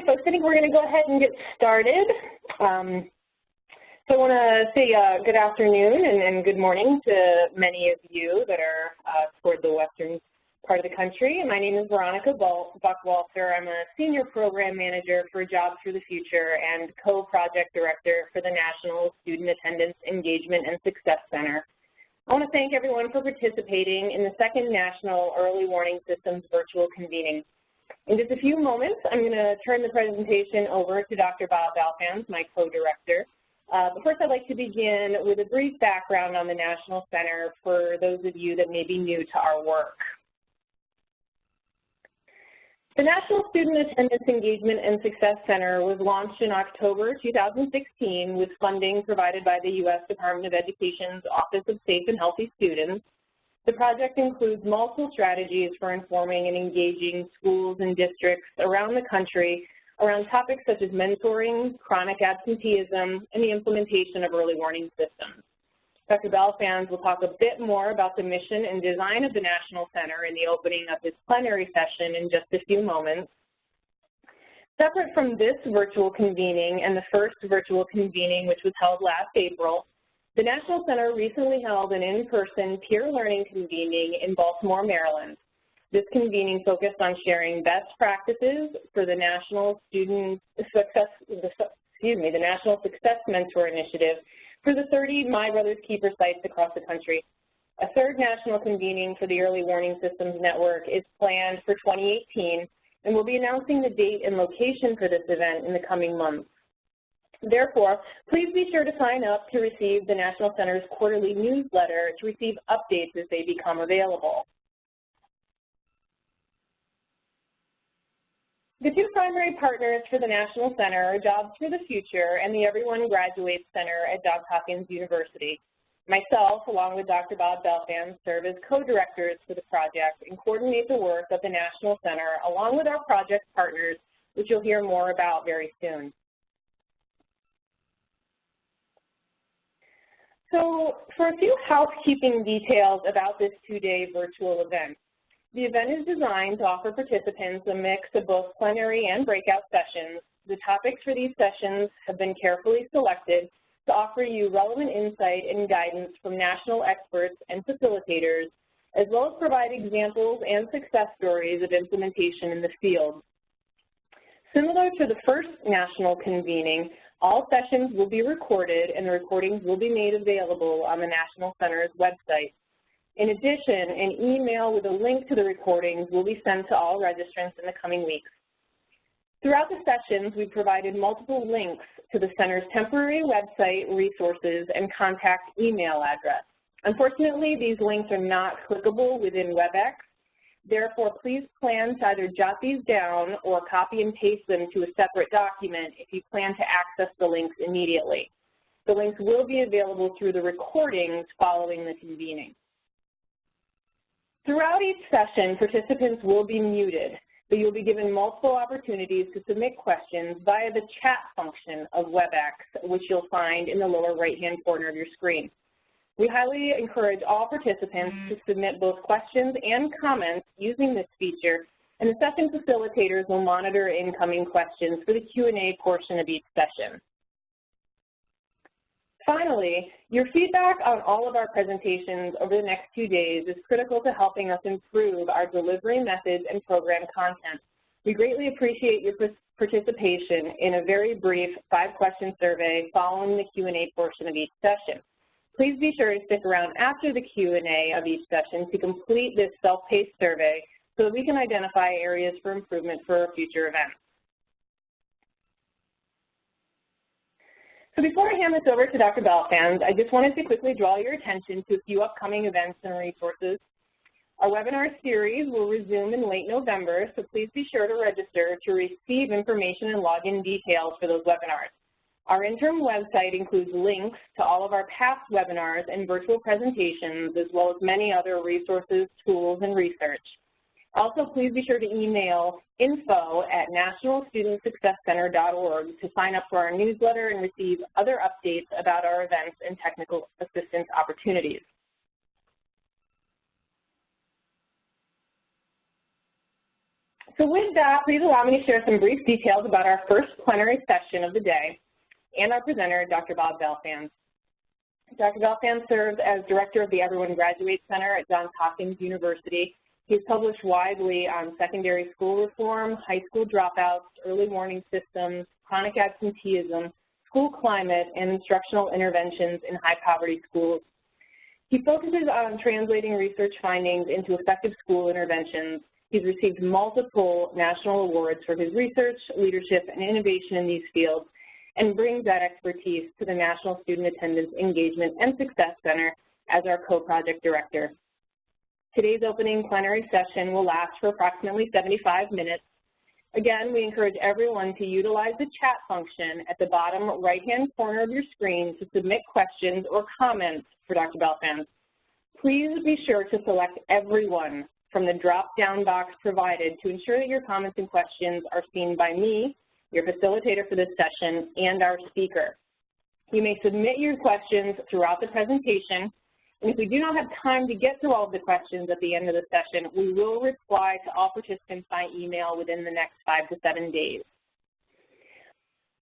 folks, I think we're going to go ahead and get started. So I want to say good afternoon and good morning to many of you that are toward the western part of the country. My name is Veronica Buckwalter. I'm a Senior Program Manager for Jobs for the Future and Co-Project Director for the National Student Attendance Engagement and Success Center. I want to thank everyone for participating in the second National Early Warning Systems Virtual Convening. In just a few moments, I'm going to turn the presentation over to Dr. Bob Balfans, my co-director. But first, I'd like to begin with a brief background on the National Center for those of you that may be new to our work. The National Student Attendance Engagement and Success Center was launched in October 2016 with funding provided by the U.S. Department of Education's Office of Safe and Healthy Students. The project includes multiple strategies for informing and engaging schools and districts around the country around topics such as mentoring, chronic absenteeism, and the implementation of early warning systems. Dr. Balfans will talk a bit more about the mission and design of the National Center in the opening of his plenary session in just a few moments. Separate from this virtual convening and the first virtual convening, which was held last April, the National Center recently held an in-person peer learning convening in Baltimore, Maryland. This convening focused on sharing best practices for the National Success Mentor Initiative for the 30 My Brother's Keeper sites across the country. A third national convening for the Early Warning Systems Network is planned for 2018, and we'll be announcing the date and location for this event in the coming months. Therefore, please be sure to sign up to receive the National Center's quarterly newsletter to receive updates as they become available. The two primary partners for the National Center are Jobs for the Future and the Everyone Graduates Center at Johns Hopkins University. Myself, along with Dr. Bob Balfans, serve as co-directors for the project and coordinate the work of the National Center along with our project partners, which you'll hear more about very soon. So for a few housekeeping details about this two-day virtual event. The event is designed to offer participants a mix of both plenary and breakout sessions. The topics for these sessions have been carefully selected to offer you relevant insight and guidance from national experts and facilitators, as well as provide examples and success stories of implementation in the field. Similar to the first national convening, all sessions will be recorded and the recordings will be made available on the National Center's website. In addition, an email with a link to the recordings will be sent to all registrants in the coming weeks. Throughout the sessions, we provided multiple links to the Center's temporary website, resources, and contact email address. Unfortunately, these links are not clickable within WebEx. Therefore, please plan to either jot these down or copy and paste them to a separate document if you plan to access the links immediately. The links will be available through the recordings following the convening. Throughout each session, participants will be muted, but you'll be given multiple opportunities to submit questions via the chat function of WebEx, which you'll find in the lower right-hand corner of your screen. We highly encourage all participants to submit both questions and comments using this feature, and the session facilitators will monitor incoming questions for the Q&A portion of each session. Finally, your feedback on all of our presentations over the next 2 days is critical to helping us improve our delivery methods and program content. We greatly appreciate your participation in a very brief 5-question survey following the Q&A portion of each session. Please be sure to stick around after the Q&A of each session to complete this self-paced survey so that we can identify areas for improvement for future events. So before I hand this over to Dr. Balfans, I just wanted to quickly draw your attention to a few upcoming events and resources. Our webinar series will resume in late November, so please be sure to register to receive information and login details for those webinars. Our interim website includes links to all of our past webinars and virtual presentations, as well as many other resources, tools, and research. Also, please be sure to email info@nationalstudentsuccesscenter.org to sign up for our newsletter and receive other updates about our events and technical assistance opportunities. So with that, please allow me to share some brief details about our first plenary session of the day and our presenter, Dr. Bob Belfans. Dr. Belfans serves as director of the Everyone Graduates Center at Johns Hopkins University. He's published widely on secondary school reform, high school dropouts, early warning systems, chronic absenteeism, school climate, and instructional interventions in high-poverty schools. He focuses on translating research findings into effective school interventions. He's received multiple national awards for his research, leadership, and innovation in these fields, and brings that expertise to the National Student Attendance Engagement and Success Center as our co-project director. Today's opening plenary session will last for approximately 75 minutes. Again, we encourage everyone to utilize the chat function at the bottom right-hand corner of your screen to submit questions or comments for Dr. Belfans. Please be sure to select everyone from the drop-down box provided to ensure that your comments and questions are seen by me, your facilitator for this session, and our speaker. You may submit your questions throughout the presentation, and if we do not have time to get to all of the questions at the end of the session, we will reply to all participants by email within the next 5 to 7 days.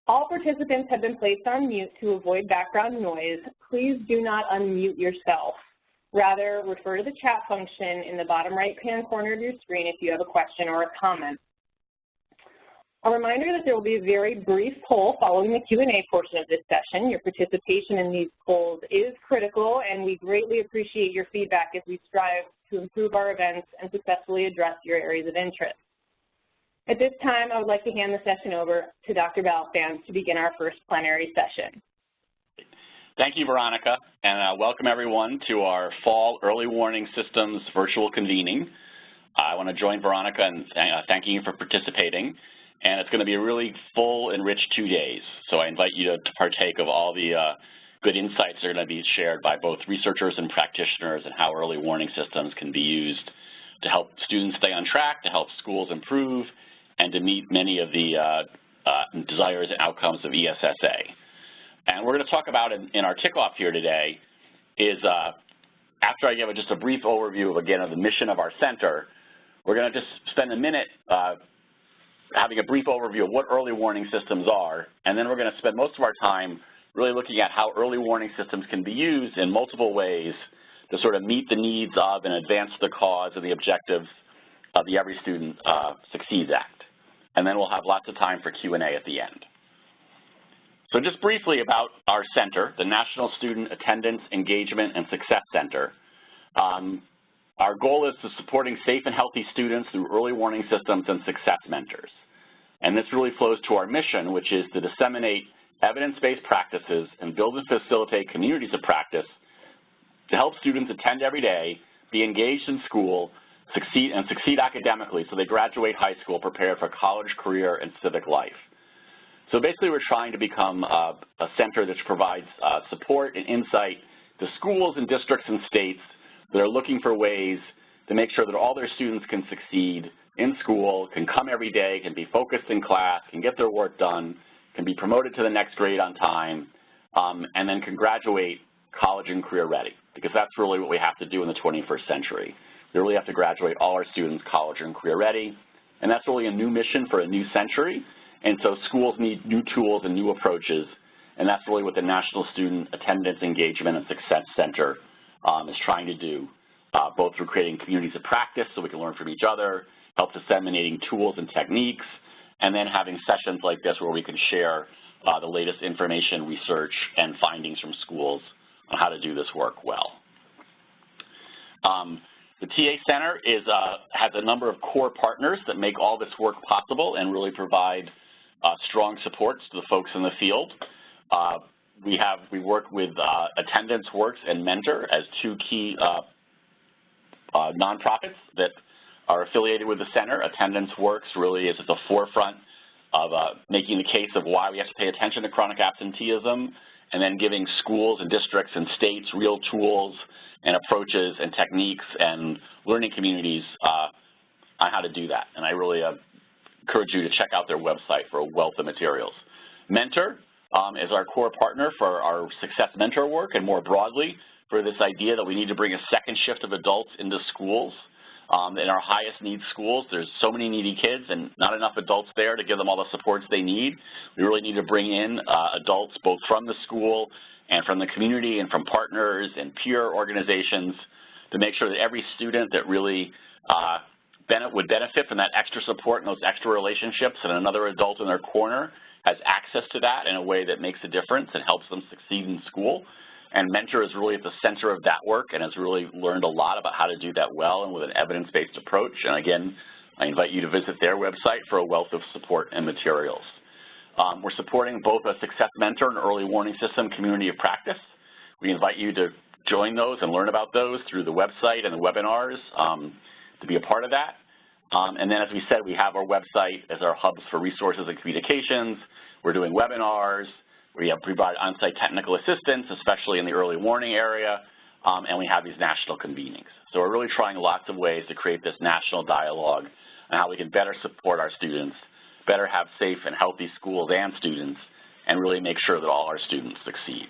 All participants have been placed on mute to avoid background noise. Please do not unmute yourself. Rather, refer to the chat function in the bottom right-hand corner of your screen if you have a question or a comment. A reminder that there will be a very brief poll following the Q&A portion of this session. Your participation in these polls is critical, and we greatly appreciate your feedback as we strive to improve our events and successfully address your areas of interest. At this time, I would like to hand the session over to Dr. Belfans to begin our first plenary session. Thank you, Veronica, and welcome everyone to our Fall Early Warning Systems virtual convening. I want to join Veronica in thanking you for participating. And it's going to be a really full and rich 2 days. So I invite you to partake of all the good insights that are going to be shared by both researchers and practitioners and how early warning systems can be used to help students stay on track, to help schools improve, and to meet many of the desires and outcomes of ESSA. And we're going to talk about in our kickoff here today is after I give just a brief overview of, again, of the mission of our center, we're going to just spend a minute having a brief overview of what early warning systems are, and then we're going to spend most of our time really looking at how early warning systems can be used in multiple ways to sort of meet the needs of and advance the cause and the objectives of the Every Student Succeeds Act. And then we'll have lots of time for Q&A at the end. So just briefly about our center, the National Student Attendance Engagement and Success Center. Our goal is to supporting safe and healthy students through early warning systems and success mentors. And this really flows to our mission, which is to disseminate evidence-based practices and build and facilitate communities of practice to help students attend every day, be engaged in school, succeed academically so they graduate high school prepared for college, career, and civic life. So basically we're trying to become a center that provides support and insight to schools and districts and states that are looking for ways to make sure that all their students can succeed in school, can come every day, can be focused in class, can get their work done, can be promoted to the next grade on time, and then can graduate college and career ready, because that's really what we have to do in the 21st century. We really have to graduate all our students college and career ready, and that's really a new mission for a new century, and so schools need new tools and new approaches, and that's really what the National Student Attendance Engagement and Success Center is trying to do, both through creating communities of practice so we can learn from each other, help disseminating tools and techniques, and then having sessions like this where we can share the latest information, research, and findings from schools on how to do this work well. The TA Center has a number of core partners that make all this work possible and really provide strong supports to the folks in the field. We work with Attendance Works and Mentor as two key nonprofits that are affiliated with the center. Attendance Works really is at the forefront of making the case of why we have to pay attention to chronic absenteeism, and then giving schools and districts and states real tools and approaches and techniques and learning communities on how to do that. And I really encourage you to check out their website for a wealth of materials. Mentor is our core partner for our success mentor work, and more broadly for this idea that we need to bring a second shift of adults into schools In our highest need schools, there's so many needy kids and not enough adults there to give them all the supports they need. We really need to bring in adults both from the school and from the community and from partners and peer organizations to make sure that every student that really would benefit from that extra support and those extra relationships and another adult in their corner has access to that in a way that makes a difference and helps them succeed in school. And Mentor is really at the center of that work and has really learned a lot about how to do that well and with an evidence-based approach. And again, I invite you to visit their website for a wealth of support and materials. We're supporting both a Success Mentor and Early Warning System community of practice. We invite you to join those and learn about those through the website and the webinars to be a part of that. And then, as we said, we have our website as our hubs for resources and communications. We're doing webinars. We provide on-site technical assistance, especially in the early warning area, and we have these national convenings. So we're really trying lots of ways to create this national dialogue on how we can better support our students, better have safe and healthy schools and students, and really make sure that all our students succeed.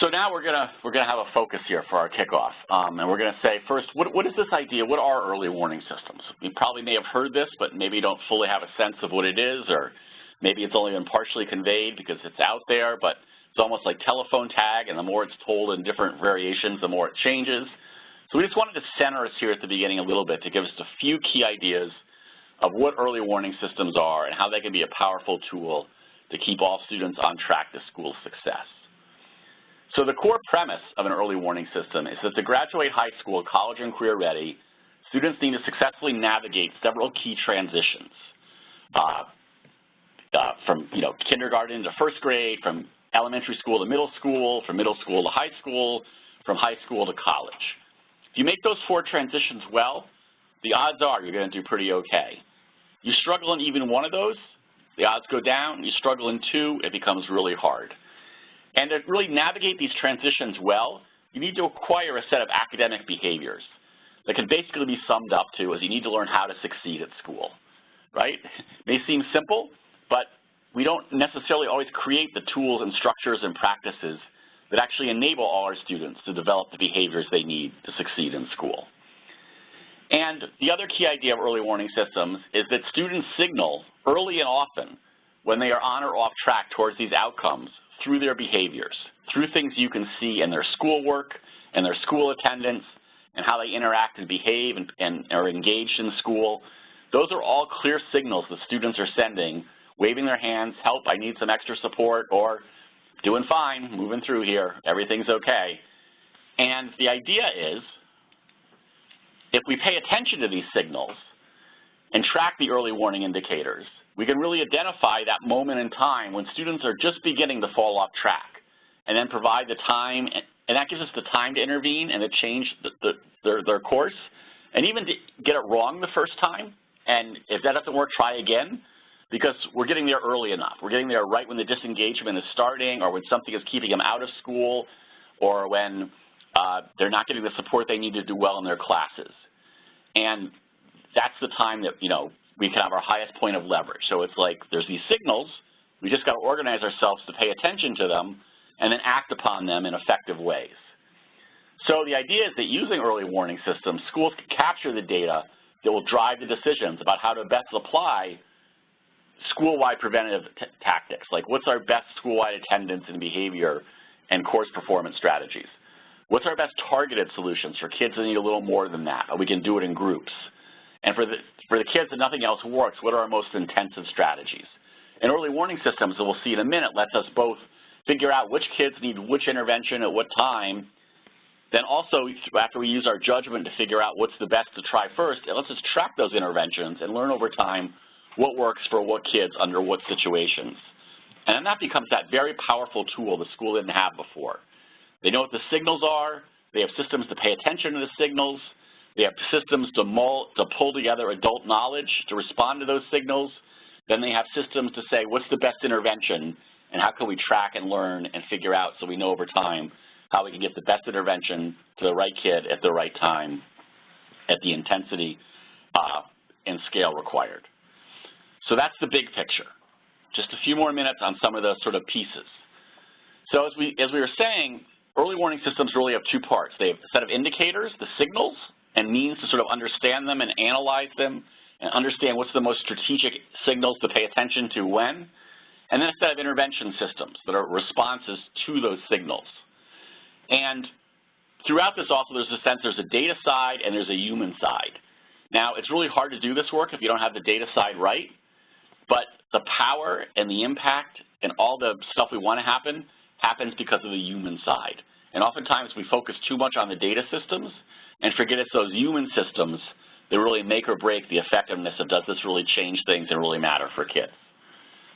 So now we're gonna have a focus here for our kickoff, and we're gonna say first, what is this idea? What are early warning systems? You probably may have heard this, but maybe you don't fully have a sense of what it is, or maybe it's only been partially conveyed because it's out there, but it's almost like telephone tag, and the more it's told in different variations, the more it changes. So we just wanted to center us here at the beginning a little bit to give us a few key ideas of what early warning systems are and how they can be a powerful tool to keep all students on track to school success. So the core premise of an early warning system is that to graduate high school, college, and career ready, students need to successfully navigate several key transitions. From kindergarten to first grade, from elementary school to middle school, from middle school to high school, from high school to college. If you make those 4 transitions well, the odds are you're going to do pretty okay. You struggle in even one of those, the odds go down. You struggle in 2, it becomes really hard. And to really navigate these transitions well, you need to acquire a set of academic behaviors that can basically be summed up to as you need to learn how to succeed at school, right? It may seem simple, but we don't necessarily always create the tools and structures and practices that actually enable all our students to develop the behaviors they need to succeed in school. And the other key idea of early warning systems is that students signal early and often when they are on or off track towards these outcomes through their behaviors, through things you can see in their schoolwork and their school attendance and how they interact and behave and are engaged in school. Those are all clear signals the students are sending, waving their hands, help, I need some extra support, or doing fine, moving through here, everything's okay. And the idea is, if we pay attention to these signals and track the early warning indicators, we can really identify that moment in time when students are just beginning to fall off track and then provide the time, and that gives us the time to intervene and to change their course, and even to get it wrong the first time. And if that doesn't work, try again, because we're getting there early enough. We're getting there right when the disengagement is starting, or when something is keeping them out of school, or when they're not getting the support they need to do well in their classes. And that's the time that, we can have our highest point of leverage. So it's like there's these signals, we just got to organize ourselves to pay attention to them and then act upon them in effective ways. So the idea is that using early warning systems, schools can capture the data that will drive the decisions about how to best apply school-wide preventative tactics, like what's our best school-wide attendance and behavior and course performance strategies? What's our best targeted solutions for kids that need a little more than that, or we can do it in groups? And for the kids that nothing else works, what are our most intensive strategies? And early warning systems that we'll see in a minute lets us both figure out which kids need which intervention at what time, then also after we use our judgment to figure out what's the best to try first, it lets us track those interventions and learn over time what works for what kids under what situations. And then that becomes that very powerful tool the school didn't have before. They know what the signals are, they have systems to pay attention to the signals, they have systems to pull together adult knowledge to respond to those signals, then they have systems to say what's the best intervention and how can we track and learn and figure out so we know over time how we can get the best intervention to the right kid at the right time at the intensity and scale required. So that's the big picture. Just a few more minutes on some of those sort of pieces. So as we were saying, early warning systems really have two parts. They have a set of indicators, the signals, and means to sort of understand them and analyze them and understand what's the most strategic signals to pay attention to when, and then a set of intervention systems that are responses to those signals. And throughout this also there's a sense there's a data side and there's a human side. Now, it's really hard to do this work if you don't have the data side right, but the power and the impact and all the stuff we want to happen happens because of the human side. And oftentimes we focus too much on the data systems and forget it's those human systems that really make or break the effectiveness of does this really change things and really matter for kids.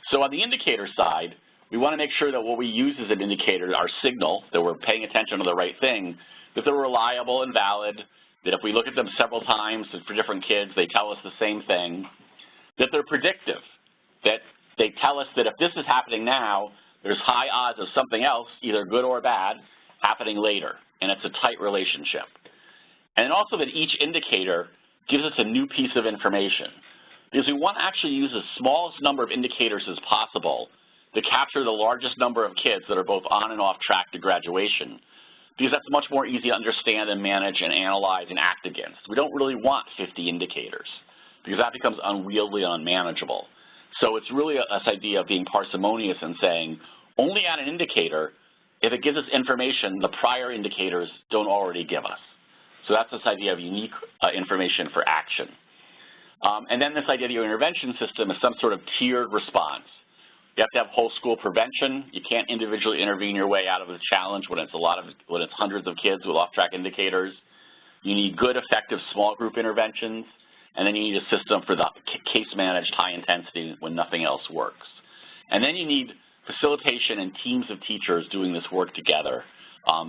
So on the indicator side, we want to make sure that what we use as an indicator, our signal, that we're paying attention to the right thing, that they're reliable and valid, that if we look at them several times for different kids, they tell us the same thing, that they're predictive, that they tell us that if this is happening now, there's high odds of something else, either good or bad, happening later, and it's a tight relationship. And also that each indicator gives us a new piece of information, because we want to actually use the smallest number of indicators as possible to capture the largest number of kids that are both on and off track to graduation, because that's much more easy to understand and manage and analyze and act against. We don't really want 50 indicators, because that becomes unwieldy and unmanageable. So it's really this idea of being parsimonious and saying, only add an indicator if it gives us information the prior indicators don't already give us. So that's this idea of unique information for action. And then this idea of your intervention system is some sort of tiered response. You have to have whole school prevention. You can't individually intervene your way out of the challenge when it's hundreds of kids with off-track indicators. You need good, effective small group interventions, and then you need a system for the case-managed high intensity when nothing else works. And then you need facilitation and teams of teachers doing this work together,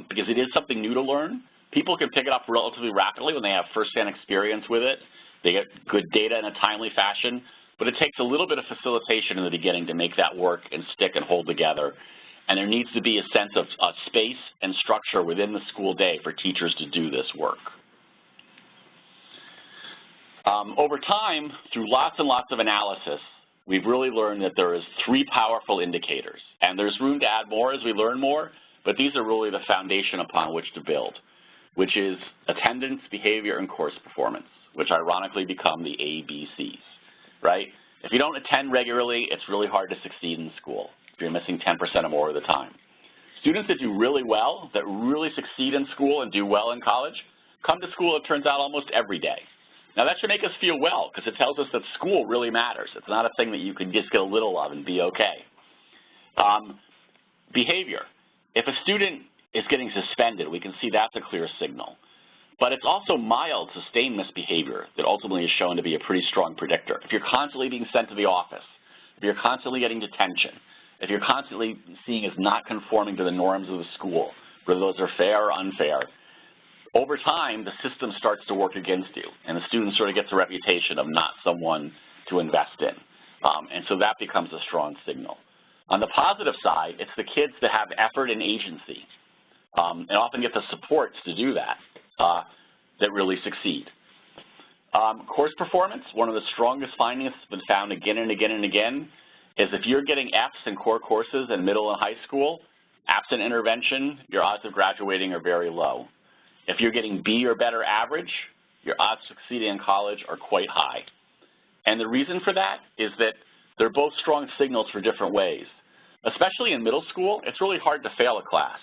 because it is something new to learn. People can pick it up relatively rapidly when they have first-hand experience with it. They get good data in a timely fashion, but it takes a little bit of facilitation in the beginning to make that work and stick and hold together. And there needs to be a sense of space and structure within the school day for teachers to do this work. Over time, through lots and lots of analysis, we've really learned that there is 3 powerful indicators. And there's room to add more as we learn more, but these are really the foundation upon which to build, which is attendance, behavior, and course performance, which ironically become the ABCs, right? If you don't attend regularly, it's really hard to succeed in school if you're missing 10% or more of the time. Students that do really well, that really succeed in school and do well in college, come to school, it turns out, almost every day. Now, that should make us feel well, because it tells us that school really matters. It's not a thing that you can just get a little of and be okay. Behavior. If a student is getting suspended, we can see that's a clear signal. But it's also mild, sustained misbehavior that ultimately is shown to be a pretty strong predictor. If you're constantly being sent to the office, if you're constantly getting detention, if you're constantly seen as not conforming to the norms of the school, whether those are fair or unfair, over time, the system starts to work against you, and the student sort of gets a reputation of not someone to invest in. And so that becomes a strong signal. On the positive side, it's the kids that have effort and agency, and often get the supports to do that, that really succeed. Course performance, one of the strongest findings that's been found again and again and again, is if you're getting Fs in core courses in middle and high school, absent intervention, your odds of graduating are very low. If you're getting B or better average, your odds of succeeding in college are quite high. And the reason for that is that they're both strong signals for different ways. Especially in middle school, it's really hard to fail a class,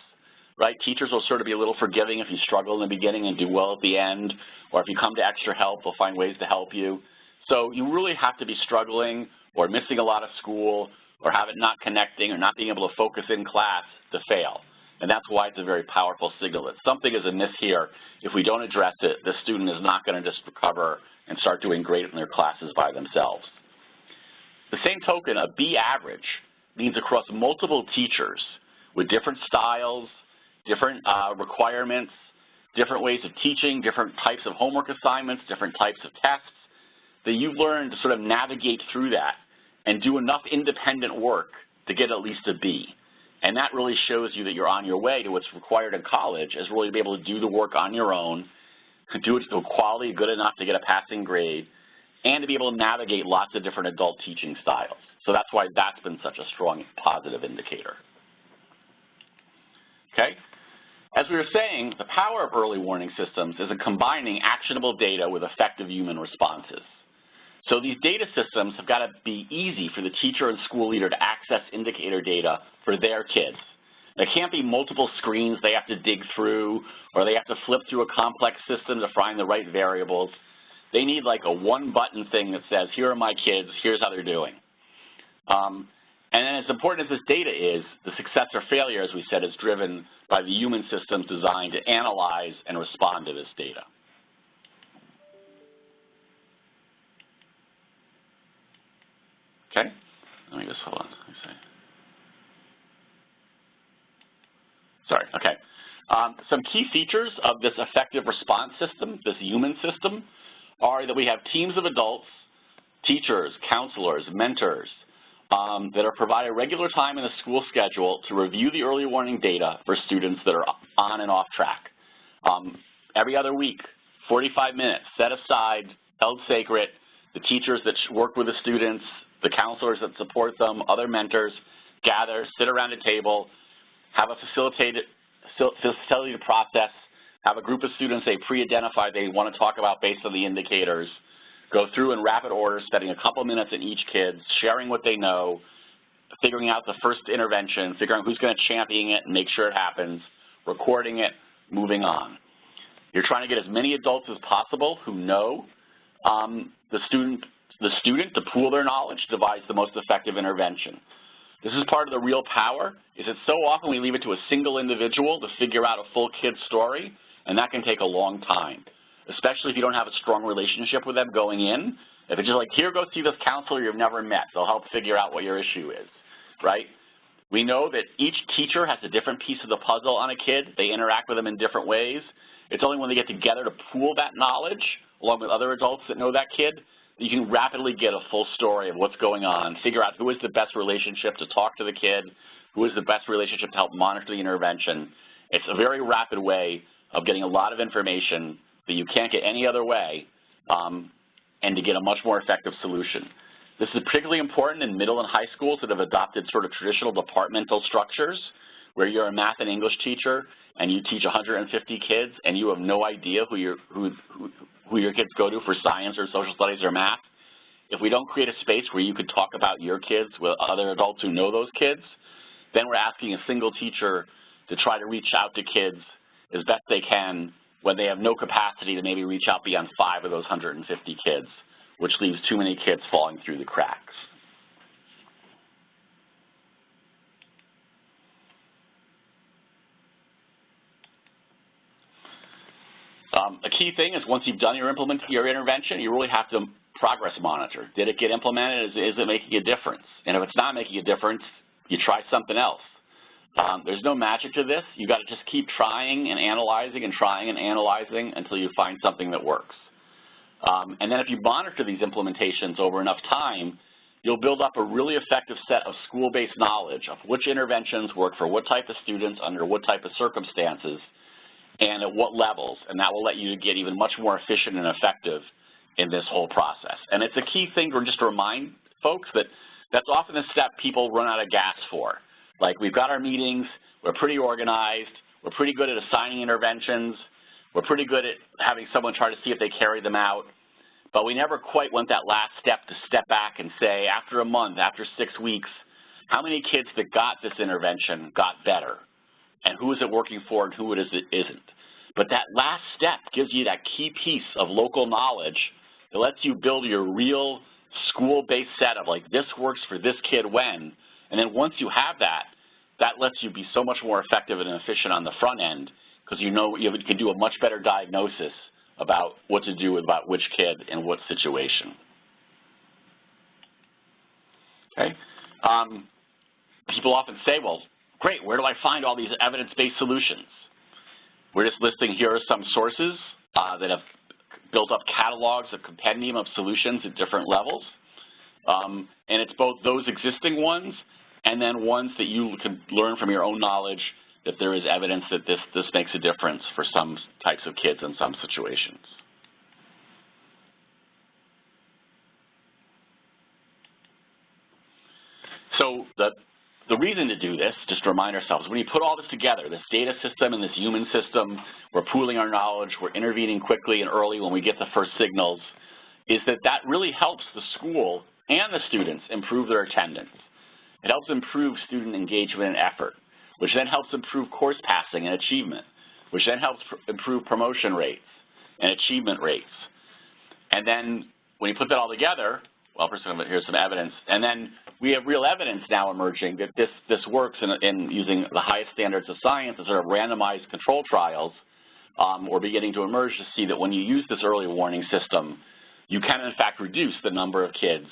right? Teachers will sort of be a little forgiving if you struggle in the beginning and do well at the end, or if you come to extra help, they'll find ways to help you. So you really have to be struggling or missing a lot of school or have it not connecting or not being able to focus in class to fail. And that's why it's a very powerful signal that something is amiss here. If we don't address it, the student is not going to just recover and start doing great in their classes by themselves. The same token, a B average means across multiple teachers with different styles, different requirements, different ways of teaching, different types of homework assignments, different types of tests, that you've learned to sort of navigate through that and do enough independent work to get at least a B. And that really shows you that you're on your way to what's required in college, is really to be able to do the work on your own, to do it to a quality good enough to get a passing grade, and to be able to navigate lots of different adult teaching styles. So that's why that's been such a strong positive indicator. Okay? As we were saying, the power of early warning systems is in combining actionable data with effective human responses. So these data systems have got to be easy for the teacher and school leader to access indicator data for their kids. There can't be multiple screens they have to dig through, or they have to flip through a complex system to find the right variables. They need like a one-button thing that says, here are my kids, here's how they're doing. And then as important as this data is, the success or failure, as we said, is driven by the human systems designed to analyze and respond to this data. Okay, let me just hold on. Let me see. Sorry, okay. Some key features of this effective response system, this human system, are that we have teams of adults, teachers, counselors, mentors, that are provided regular time in the school schedule to review the early warning data for students that are on and off track. Every other week, 45 minutes, set aside, held sacred, the teachers that work with the students, the counselors that support them, other mentors, gather, sit around a table, have a facilitated process, have a group of students they pre-identify they want to talk about based on the indicators, go through in rapid order, spending a couple minutes in each kid, sharing what they know, figuring out the first intervention, figuring out who's going to champion it and make sure it happens, recording it, moving on. You're trying to get as many adults as possible who know the student to pool their knowledge to devise the most effective intervention. This is part of the real power, is that so often we leave it to a single individual to figure out a full kid story, and that can take a long time, especially if you don't have a strong relationship with them going in. If it's just like, here, go see this counselor you've never met. They'll help figure out what your issue is, right? We know that each teacher has a different piece of the puzzle on a kid. They interact with them in different ways. It's only when they get together to pool that knowledge, along with other adults that know that kid, that you can rapidly get a full story of what's going on, figure out who is the best relationship to talk to the kid, who is the best relationship to help monitor the intervention. It's a very rapid way of getting a lot of information that you can't get any other way, and to get a much more effective solution. This is particularly important in middle and high schools that have adopted sort of traditional departmental structures, where you're a math and English teacher and you teach 150 kids and you have no idea who your kids go to for science or social studies or math. If we don't create a space where you could talk about your kids with other adults who know those kids, then we're asking a single teacher to try to reach out to kids as best they can when they have no capacity to maybe reach out beyond 5 of those 150 kids, which leaves too many kids falling through the cracks. A key thing is once you've done your intervention, you really have to progress monitor. Did it get implemented? Is it making a difference? And if it's not making a difference, you try something else. There's no magic to this. You've got to just keep trying and analyzing and trying and analyzing until you find something that works. And then if you monitor these implementations over enough time, you'll build up a really effective set of school-based knowledge of which interventions work for what type of students under what type of circumstances and at what levels, and that will let you get even much more efficient and effective in this whole process. And it's a key thing just to remind folks that that's often the step people run out of gas for. Like, we've got our meetings, we're pretty organized, we're pretty good at assigning interventions, we're pretty good at having someone try to see if they carry them out, but we never quite went that last step to step back and say, after a month, after 6 weeks, how many kids that got this intervention got better? And who is it working for and who it isn't? But that last step gives you that key piece of local knowledge that lets you build your real school-based set of, like, this works for this kid when. And then once you have that, that lets you be so much more effective and efficient on the front end because you know you can do a much better diagnosis about what to do about which kid in what situation. Okay? People often say, well, great, where do I find all these evidence-based solutions? We're just listing here are some sources that have built up catalogs, a compendium of solutions at different levels. And it's both those existing ones and then ones that you can learn from your own knowledge that there is evidence that this makes a difference for some types of kids in some situations. So the reason to do this, just to remind ourselves, when you put all this together, this data system and this human system, we're pooling our knowledge, we're intervening quickly and early when we get the first signals, is that that really helps the school and the students improve their attendance. It helps improve student engagement and effort, which then helps improve course passing and achievement, which then helps improve promotion rates and achievement rates. And then when you put that all together, well, first of all, here's some evidence, and then we have real evidence now emerging that this works in using the highest standards of science and sort of randomized control trials. We're beginning to emerge to see that when you use this early warning system, you can in fact reduce the number of kids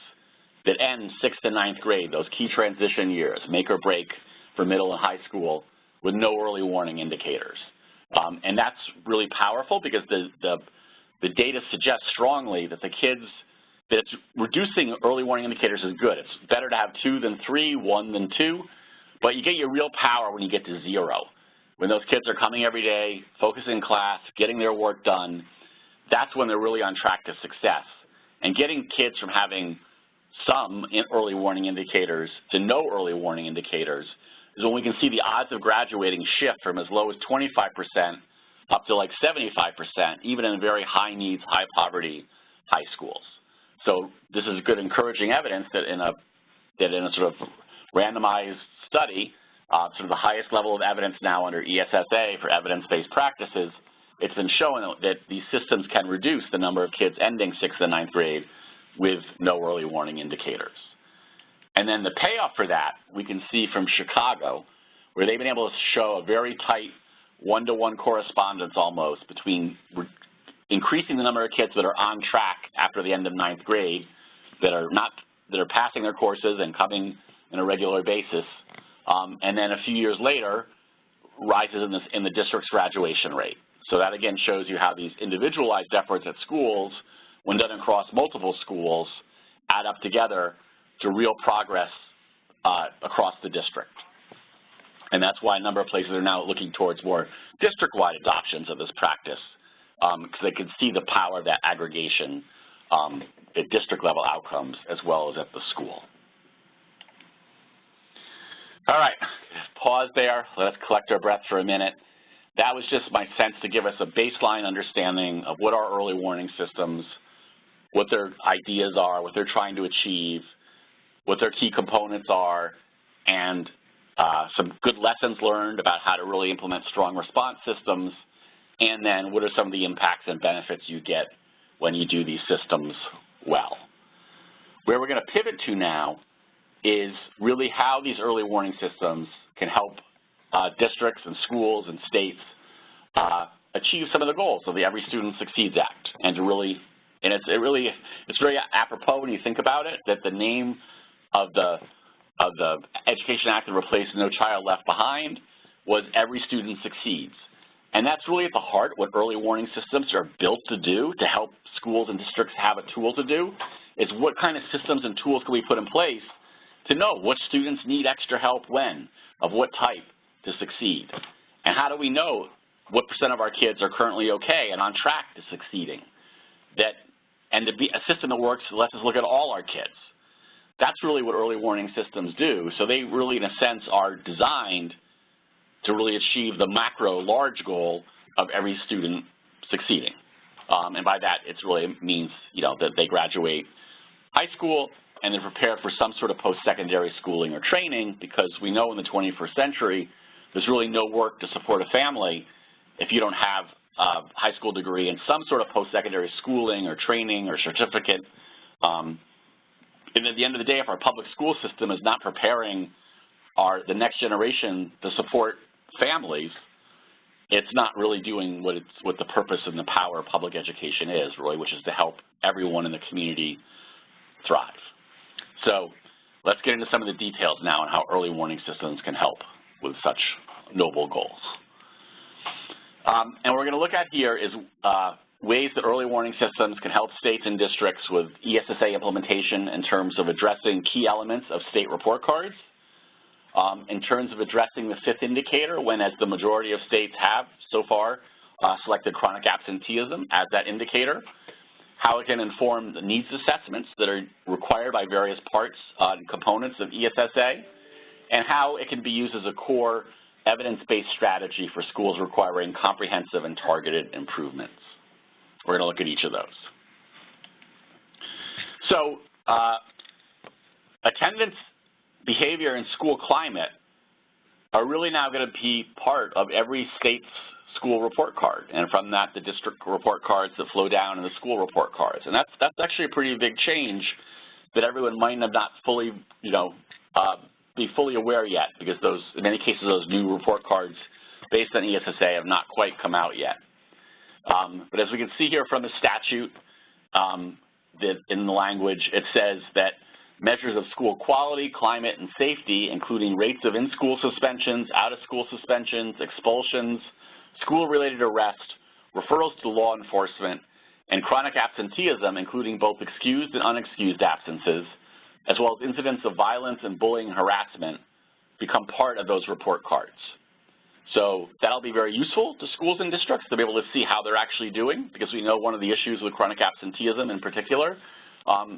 that end 6th to 9th grade, those key transition years, make or break for middle and high school, with no early warning indicators. And that's really powerful because the data suggests strongly that the kids, that it's reducing early warning indicators is good. It's better to have 2 than 3, 1 than 2, but you get your real power when you get to 0. When those kids are coming every day, focusing in class, getting their work done, that's when they're really on track to success. And getting kids from having some early warning indicators to no early warning indicators is when we can see the odds of graduating shift from as low as 25% up to like 75%, even in very high needs, high poverty high schools. So this is good encouraging evidence that in a sort of randomized study, sort of the highest level of evidence now under ESSA for evidence-based practices, it's been shown that these systems can reduce the number of kids ending 6th and 9th grade with no early warning indicators. And then the payoff for that we can see from Chicago, where they've been able to show a very tight one-to-one correspondence almost between increasing the number of kids that are on track after the end of 9th grade, that are passing their courses and coming on a regular basis, and then a few years later rises in the district's graduation rate. So that again shows you how these individualized efforts at schools, when done across multiple schools, add up together to real progress across the district. And that's why a number of places are now looking towards more district-wide adoptions of this practice, because they can see the power of that aggregation at district-level outcomes as well as at the school. All right, pause there. Let's collect our breath for a minute. That was just my sense to give us a baseline understanding of what our early warning systems, what their ideas are, what they're trying to achieve, what their key components are, and some good lessons learned about how to really implement strong response systems, and then what are some of the impacts and benefits you get when you do these systems well. Where we're going to pivot to now is really how these early warning systems can help districts and schools and states achieve some of the goals of the Every Student Succeeds Act, and to really, and it's very apropos when you think about it, that the name of the Education Act that replaced No Child Left Behind was Every Student Succeeds. And that's really at the heart what early warning systems are built to do, to help schools and districts have a tool to do, is what kind of systems and tools can we put in place to know what students need extra help when, of what type, to succeed. And how do we know what % of our kids are currently okay and on track to succeeding? And to be a system that works lets us look at all our kids. That's really what early warning systems do. So they really, in a sense, are designed to really achieve the macro large goal of every student succeeding. And by that, it really means, that they graduate high school and they're prepared for some sort of post-secondary schooling or training, because we know in the 21st century, there's really no work to support a family if you don't have a high school degree and some sort of post-secondary schooling or training or certificate. And at the end of the day, if our public school system is not preparing the next generation to support families, it's not really doing what the purpose and the power of public education is, really, which is to help everyone in the community thrive. So let's get into some of the details now on how early warning systems can help with such noble goals. And what we're going to look at here is ways that early warning systems can help states and districts with ESSA implementation in terms of addressing key elements of state report cards, in terms of addressing the fifth indicator, when, as the majority of states have so far, selected chronic absenteeism as that indicator, how it can inform the needs assessments that are required by various parts and components of ESSA, and how it can be used as a core evidence-based strategy for schools requiring comprehensive and targeted improvements. We're going to look at each of those. So, attendance, behavior, and school climate are really now going to be part of every state's school report card, and from that, the district report cards that flow down in the school report cards. And that's actually a pretty big change that everyone might have not fully, be fully aware yet, because those, in many cases, those new report cards based on ESSA have not quite come out yet. But as we can see here from the statute, that in the language, it says that measures of school quality, climate, and safety, including rates of in-school suspensions, out-of-school suspensions, expulsions, school-related arrest, referrals to law enforcement, and chronic absenteeism, including both excused and unexcused absences, as well as incidents of violence and bullying and harassment, become part of those report cards. So that'll be very useful to schools and districts to be able to see how they're actually doing, because we know one of the issues with chronic absenteeism in particular,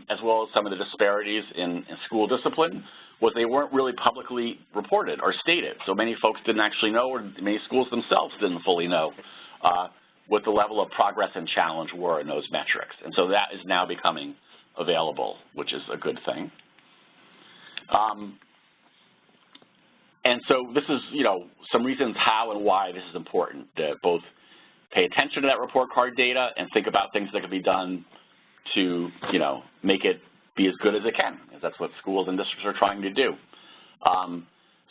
as well as some of the disparities in school discipline, was they weren't really publicly reported or stated. So many folks didn't actually know, or many schools themselves didn't fully know what the level of progress and challenge were in those metrics. And so that is now becoming available, which is a good thing. And so this is, some reasons how and why this is important, to both pay attention to that report card data and think about things that can be done to, make it be as good as it can, because that's what schools and districts are trying to do.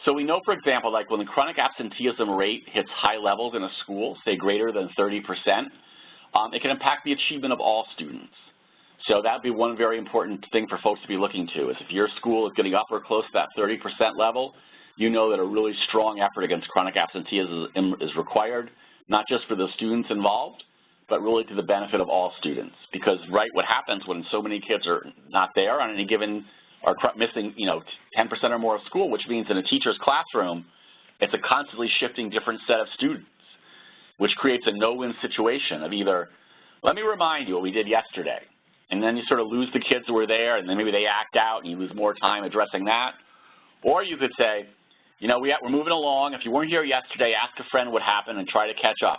So we know, for example, like when the chronic absenteeism rate hits high levels in a school, say greater than 30%, it can impact the achievement of all students. So that would be one very important thing for folks to be looking to, is if your school is getting up or close to that 30% level, you know that a really strong effort against chronic absenteeism is required, not just for the students involved, but really to the benefit of all students. Because, what happens when so many kids are not there on any given, are missing, 10% or more of school, which means in a teacher's classroom, it's a constantly shifting different set of students, which creates a no-win situation of either, let me remind you what we did yesterday, and then you sort of lose the kids who were there, and then maybe they act out, and you lose more time addressing that. Or you could say, we're moving along. If you weren't here yesterday, ask a friend what happened and try to catch up.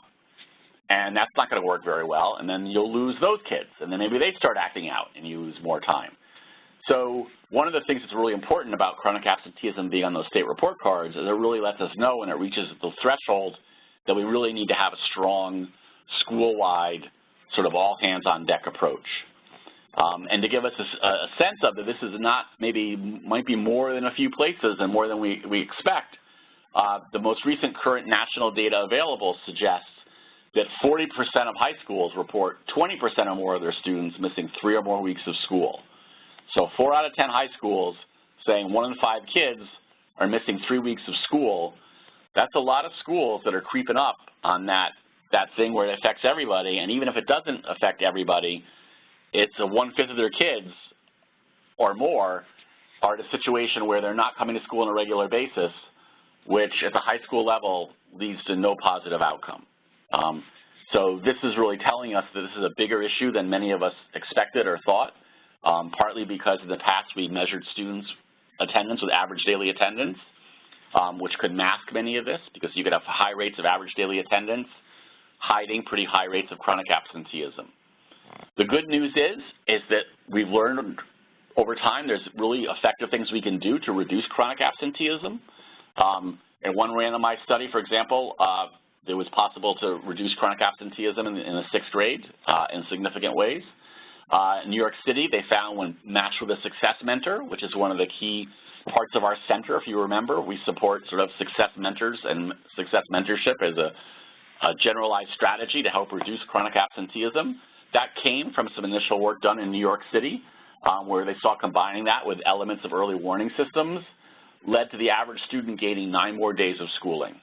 And that's not going to work very well, and then you'll lose those kids, and then maybe they start acting out, and you lose more time. So one of the things that's really important about chronic absenteeism being on those state report cards is it really lets us know when it reaches the threshold that we really need to have a strong school-wide sort of all-hands-on-deck approach. And to give us a sense of that this is not might be more than a few places and more than we expect, the most recent current national data available suggests that 40% of high schools report 20% or more of their students missing 3 or more weeks of school. So 4 out of 10 high schools saying 1 in 5 kids are missing 3 weeks of school. That's a lot of schools that are creeping up on that thing where it affects everybody, and even if it doesn't affect everybody, it's a 1/5 of their kids or more are in a situation where they're not coming to school on a regular basis, which at the high school level leads to no positive outcome. So this is really telling us that this is a bigger issue than many of us expected or thought, partly because in the past we measured students' attendance with average daily attendance, which could mask many of this because you could have high rates of average daily attendance hiding pretty high rates of chronic absenteeism. The good news is that we've learned over time there's really effective things we can do to reduce chronic absenteeism. In one randomized study, for example, it was possible to reduce chronic absenteeism in the 6th grade in significant ways. In New York City, they found when matched with a success mentor, which is one of the key parts of our center, if you remember, we support sort of success mentors and success mentorship as a generalized strategy to help reduce chronic absenteeism. That came from some initial work done in New York City where they saw combining that with elements of early warning systems led to the average student gaining 9 more days of schooling,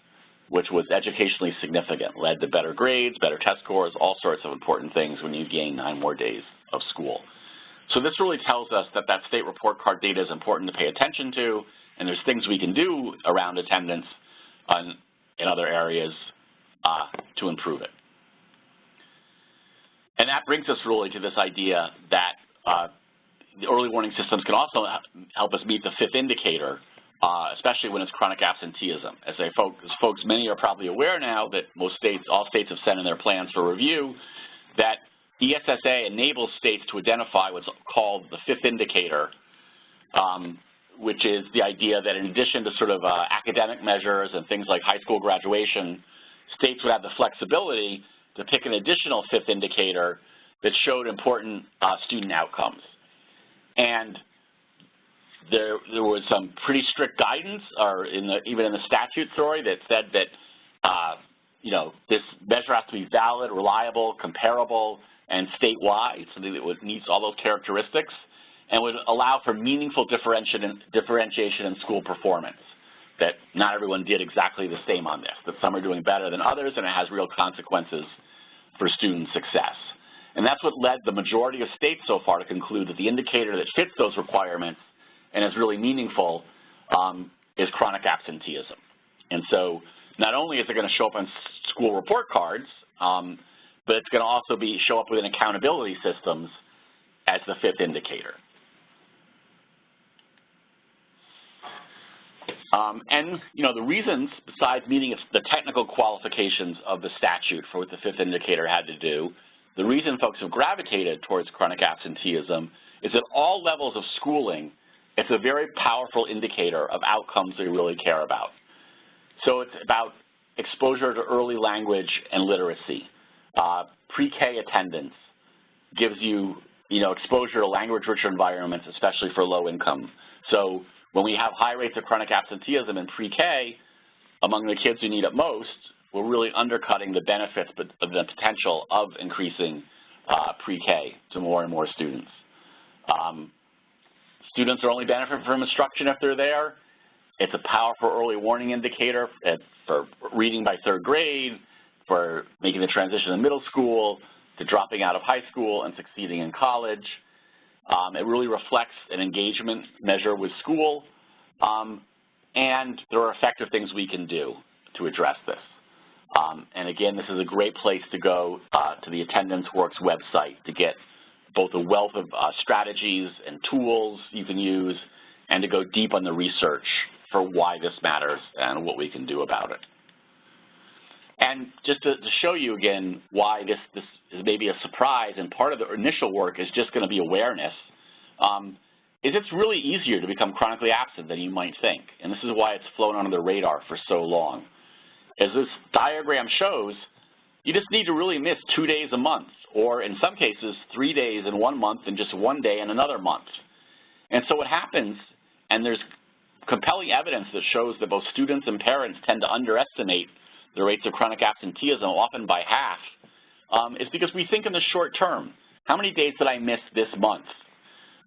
which was educationally significant, led to better grades, better test scores, all sorts of important things when you gain 9 more days of school. So this really tells us that that state report card data is important to pay attention to, and there's things we can do around attendance in other areas to improve it. And that brings us really to this idea that the early warning systems can also help us meet the 5th indicator especially when it's chronic absenteeism. As folks, many are probably aware now that all states have sent in their plans for review, that ESSA enables states to identify what's called the fifth indicator, which is the idea that in addition to sort of academic measures and things like high school graduation, states would have the flexibility to pick an additional fifth indicator that showed important student outcomes. And there was some pretty strict guidance, or even in the statute, that said that this measure has to be valid, reliable, comparable, and statewide, something that meets all those characteristics, and would allow for meaningful differentiation in school performance. That not everyone did exactly the same on this, that some are doing better than others, and it has real consequences for student success. And that's what led the majority of states so far to conclude that the indicator that fits those requirements and is really meaningful is chronic absenteeism. And so not only is it going to show up on school report cards, but it's going to also show up within accountability systems as the fifth indicator. And the reasons, besides meeting the technical qualifications of the statute for what the fifth indicator had to do, the reason folks have gravitated towards chronic absenteeism is at all levels of schooling, it's a very powerful indicator of outcomes they really care about. So it's about exposure to early language and literacy. Pre-K attendance gives you, exposure to language-rich environments, especially for low income. So when we have high rates of chronic absenteeism in pre-K, among the kids who need it most, we're really undercutting the benefits, but the potential of increasing pre-K to more and more students. Students are only benefit from instruction if they're there. It's a powerful early warning indicator for reading by third grade, for making the transition to middle school, to dropping out of high school and succeeding in college. It really reflects an engagement measure with school, and there are effective things we can do to address this. And again, this is a great place to go to the Attendance Works website to get both a wealth of strategies and tools you can use, and to go deep on the research for why this matters and what we can do about it. And just to show you again why this is maybe a surprise, and part of the initial work is just going to be awareness, is it's really easier to become chronically absent than you might think. And this is why it's flown under the radar for so long. As this diagram shows, you just need to really miss 2 days a month, or in some cases 3 days in 1 month and just 1 day in another month. And so what happens, and there's compelling evidence that shows that both students and parents tend to underestimate the rates of chronic absenteeism, often by half, is because we think in the short term. How many days did I miss this month?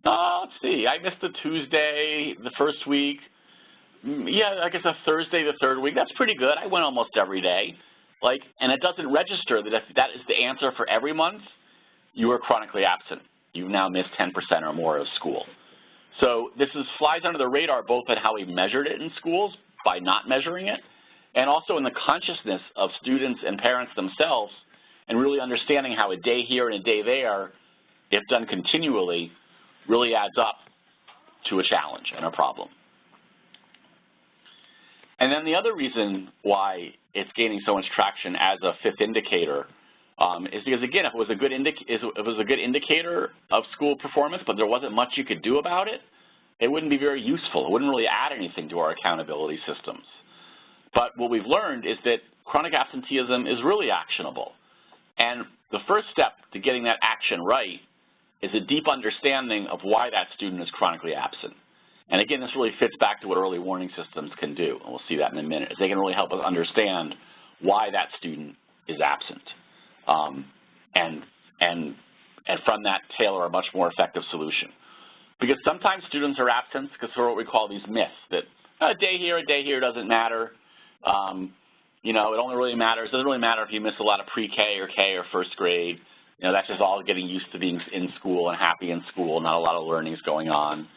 Let's see, I missed a Tuesday the first week. Yeah, I guess a Thursday the third week. That's pretty good. I went almost every day. And it doesn't register that if that is the answer for every month, you are chronically absent. You've now missed 10% or more of school. So this flies under the radar both in how we measured it in schools by not measuring it, and also in the consciousness of students and parents themselves, and really understanding how a day here and a day there, if done continually, really adds up to a challenge and a problem. And then the other reason why it's gaining so much traction as a fifth indicator is because, again, if it was a good indicator of school performance, but there wasn't much you could do about it, it wouldn't be very useful. It wouldn't really add anything to our accountability systems. But what we've learned is that chronic absenteeism is really actionable. And the first step to getting that action right is a deep understanding of why that student is chronically absent. And again, this really fits back to what early warning systems can do, and we'll see that in a minute. They can really help us understand why that student is absent, and from that tailor a much more effective solution. Because sometimes students are absent because of what we call these myths, that a day here doesn't matter. It only really matters. It doesn't really matter if you miss a lot of pre-K or K or first grade. That's just all getting used to being in school and happy in school, not a lot of learning is going on.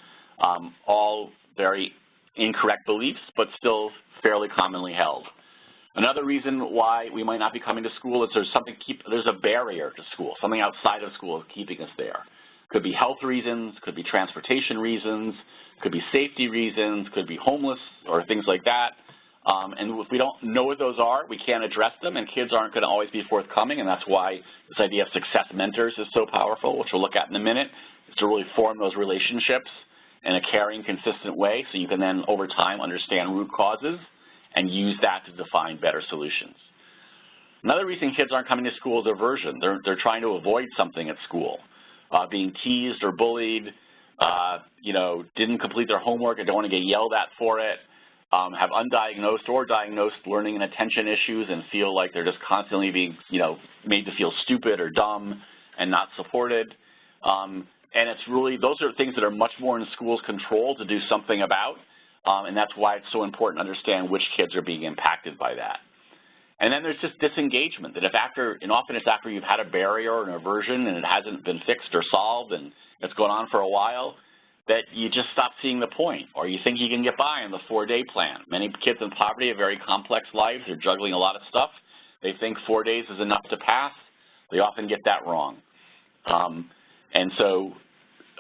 All very incorrect beliefs, but still fairly commonly held. Another reason why we might not be coming to school is there's a barrier to school, something outside of school is keeping us there. Could be health reasons, could be transportation reasons, could be safety reasons, could be homeless or things like that. And if we don't know what those are, we can't address them, and kids aren't going to always be forthcoming, and that's why this idea of success mentors is so powerful, which we'll look at in a minute, is to really form those relationships in a caring, consistent way so you can then, over time, understand root causes and use that to define better solutions. Another reason kids aren't coming to school is aversion. They're trying to avoid something at school, being teased or bullied, didn't complete their homework and don't want to get yelled at for it, have undiagnosed or diagnosed learning and attention issues and feel like they're just constantly being, made to feel stupid or dumb and not supported. And it's really, those are things that are much more in school's control to do something about, and that's why it's so important to understand which kids are being impacted by that. And then there's just disengagement, that if after, and often it's after you've had a barrier or an aversion and it hasn't been fixed or solved and it's gone on for a while, that you just stop seeing the point, or you think you can get by on the 4-day plan. Many kids in poverty have very complex lives. They're juggling a lot of stuff. They think 4 days is enough to pass. They often get that wrong. And so,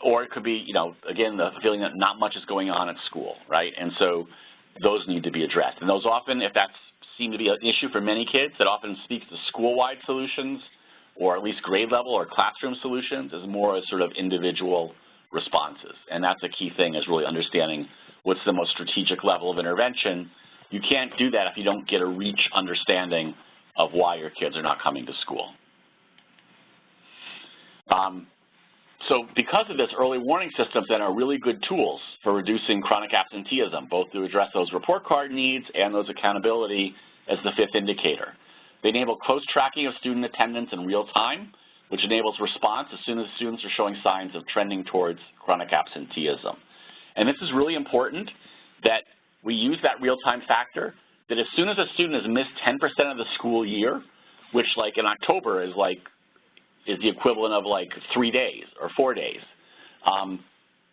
or it could be, again, the feeling that not much is going on at school, right? And so those need to be addressed. And those often, if that's seem to be an issue for many kids, that often speaks to school-wide solutions or at least grade level or classroom solutions as more as sort of individual responses. And that's a key thing, is really understanding what's the most strategic level of intervention. You can't do that if you don't get a reach understanding of why your kids are not coming to school. So because of this, early warning systems then are really good tools for reducing chronic absenteeism, both to address those report card needs and those accountability as the 5th indicator. They enable close tracking of student attendance in real time, which enables response as soon as students are showing signs of trending towards chronic absenteeism. And this is really important, that we use that real-time factor, that as soon as a student has missed 10% of the school year, which like in October is the equivalent of like 3 days or 4 days,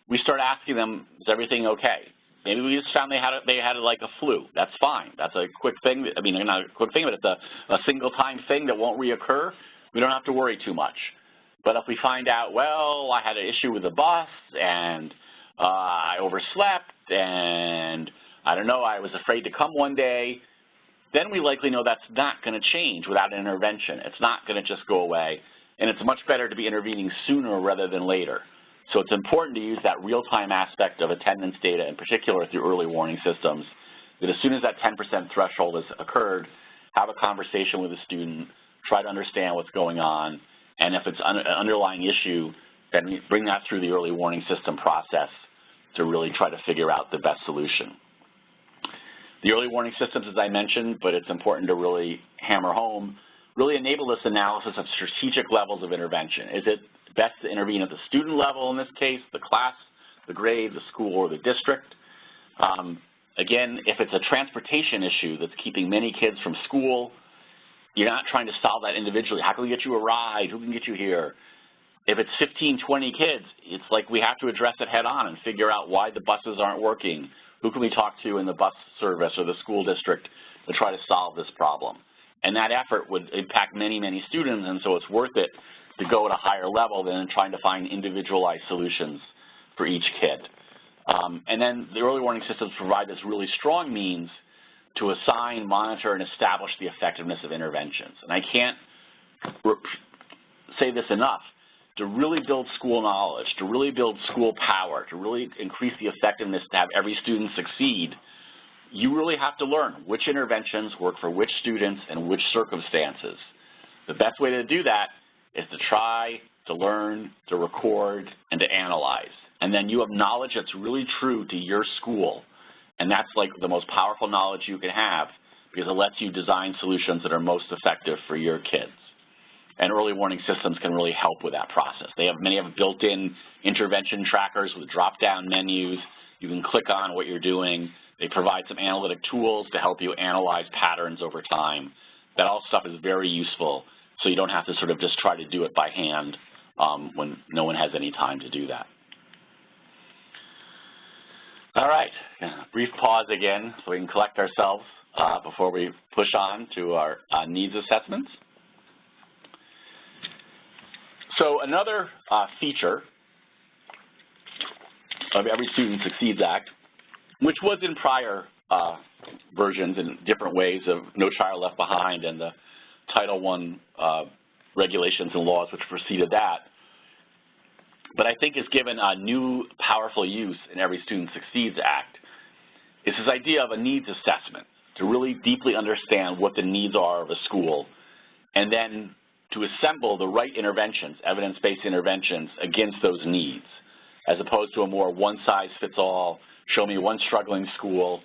we start asking them, is everything okay? Maybe we just found they had like a flu. That's fine. That's a quick thing. I mean, not a quick thing, but it's a single-time thing that won't reoccur. We don't have to worry too much. But if we find out, well, I had an issue with the bus, and I overslept, and I don't know, I was afraid to come one day, then we likely know that's not going to change without an intervention. It's not going to just go away, and it's much better to be intervening sooner rather than later. So it's important to use that real-time aspect of attendance data, in particular through early warning systems, that as soon as that 10% threshold has occurred, have a conversation with the student, try to understand what's going on, and if it's an underlying issue, then bring that through the early warning system process to really try to figure out the best solution. The early warning systems, as I mentioned, but it's important to really hammer home, really enable this analysis of strategic levels of intervention. Is it best to intervene at the student level in this case, the class, the grade, the school, or the district? Again, if it's a transportation issue that's keeping many kids from school, you're not trying to solve that individually. How can we get you a ride? Who can get you here? If it's 15, 20 kids, it's like we have to address it head on and figure out why the buses aren't working. Who can we talk to in the bus service or the school district to try to solve this problem? And that effort would impact many, many students, and so it's worth it to go at a higher level than trying to find individualized solutions for each kid. And then the early warning systems provide this really strong means to assign, monitor, and establish the effectiveness of interventions. And I can't say this enough. To really build school knowledge, to really build school power, to really increase the effectiveness to have every student succeed, you really have to learn which interventions work for which students and which circumstances. The best way to do that is to try, to learn, to record, and to analyze. And then you have knowledge that's really true to your school. And that's like the most powerful knowledge you can have, because it lets you design solutions that are most effective for your kids. And early warning systems can really help with that process. Many have built-in intervention trackers with drop-down menus. You can click on what you're doing. They provide some analytic tools to help you analyze patterns over time. That all stuff is very useful, so you don't have to sort of just try to do it by hand when no one has any time to do that. All right, brief pause again so we can collect ourselves before we push on to our needs assessments. So another feature of Every Student Succeeds Act, which was in prior versions in different ways of No Child Left Behind and the Title I regulations and laws which preceded that. But I think is given a new powerful use in Every Student Succeeds Act. It's this idea of a needs assessment, to really deeply understand what the needs are of a school, and then to assemble the right interventions, evidence-based interventions against those needs, as opposed to a more one-size-fits-all, show me one struggling school,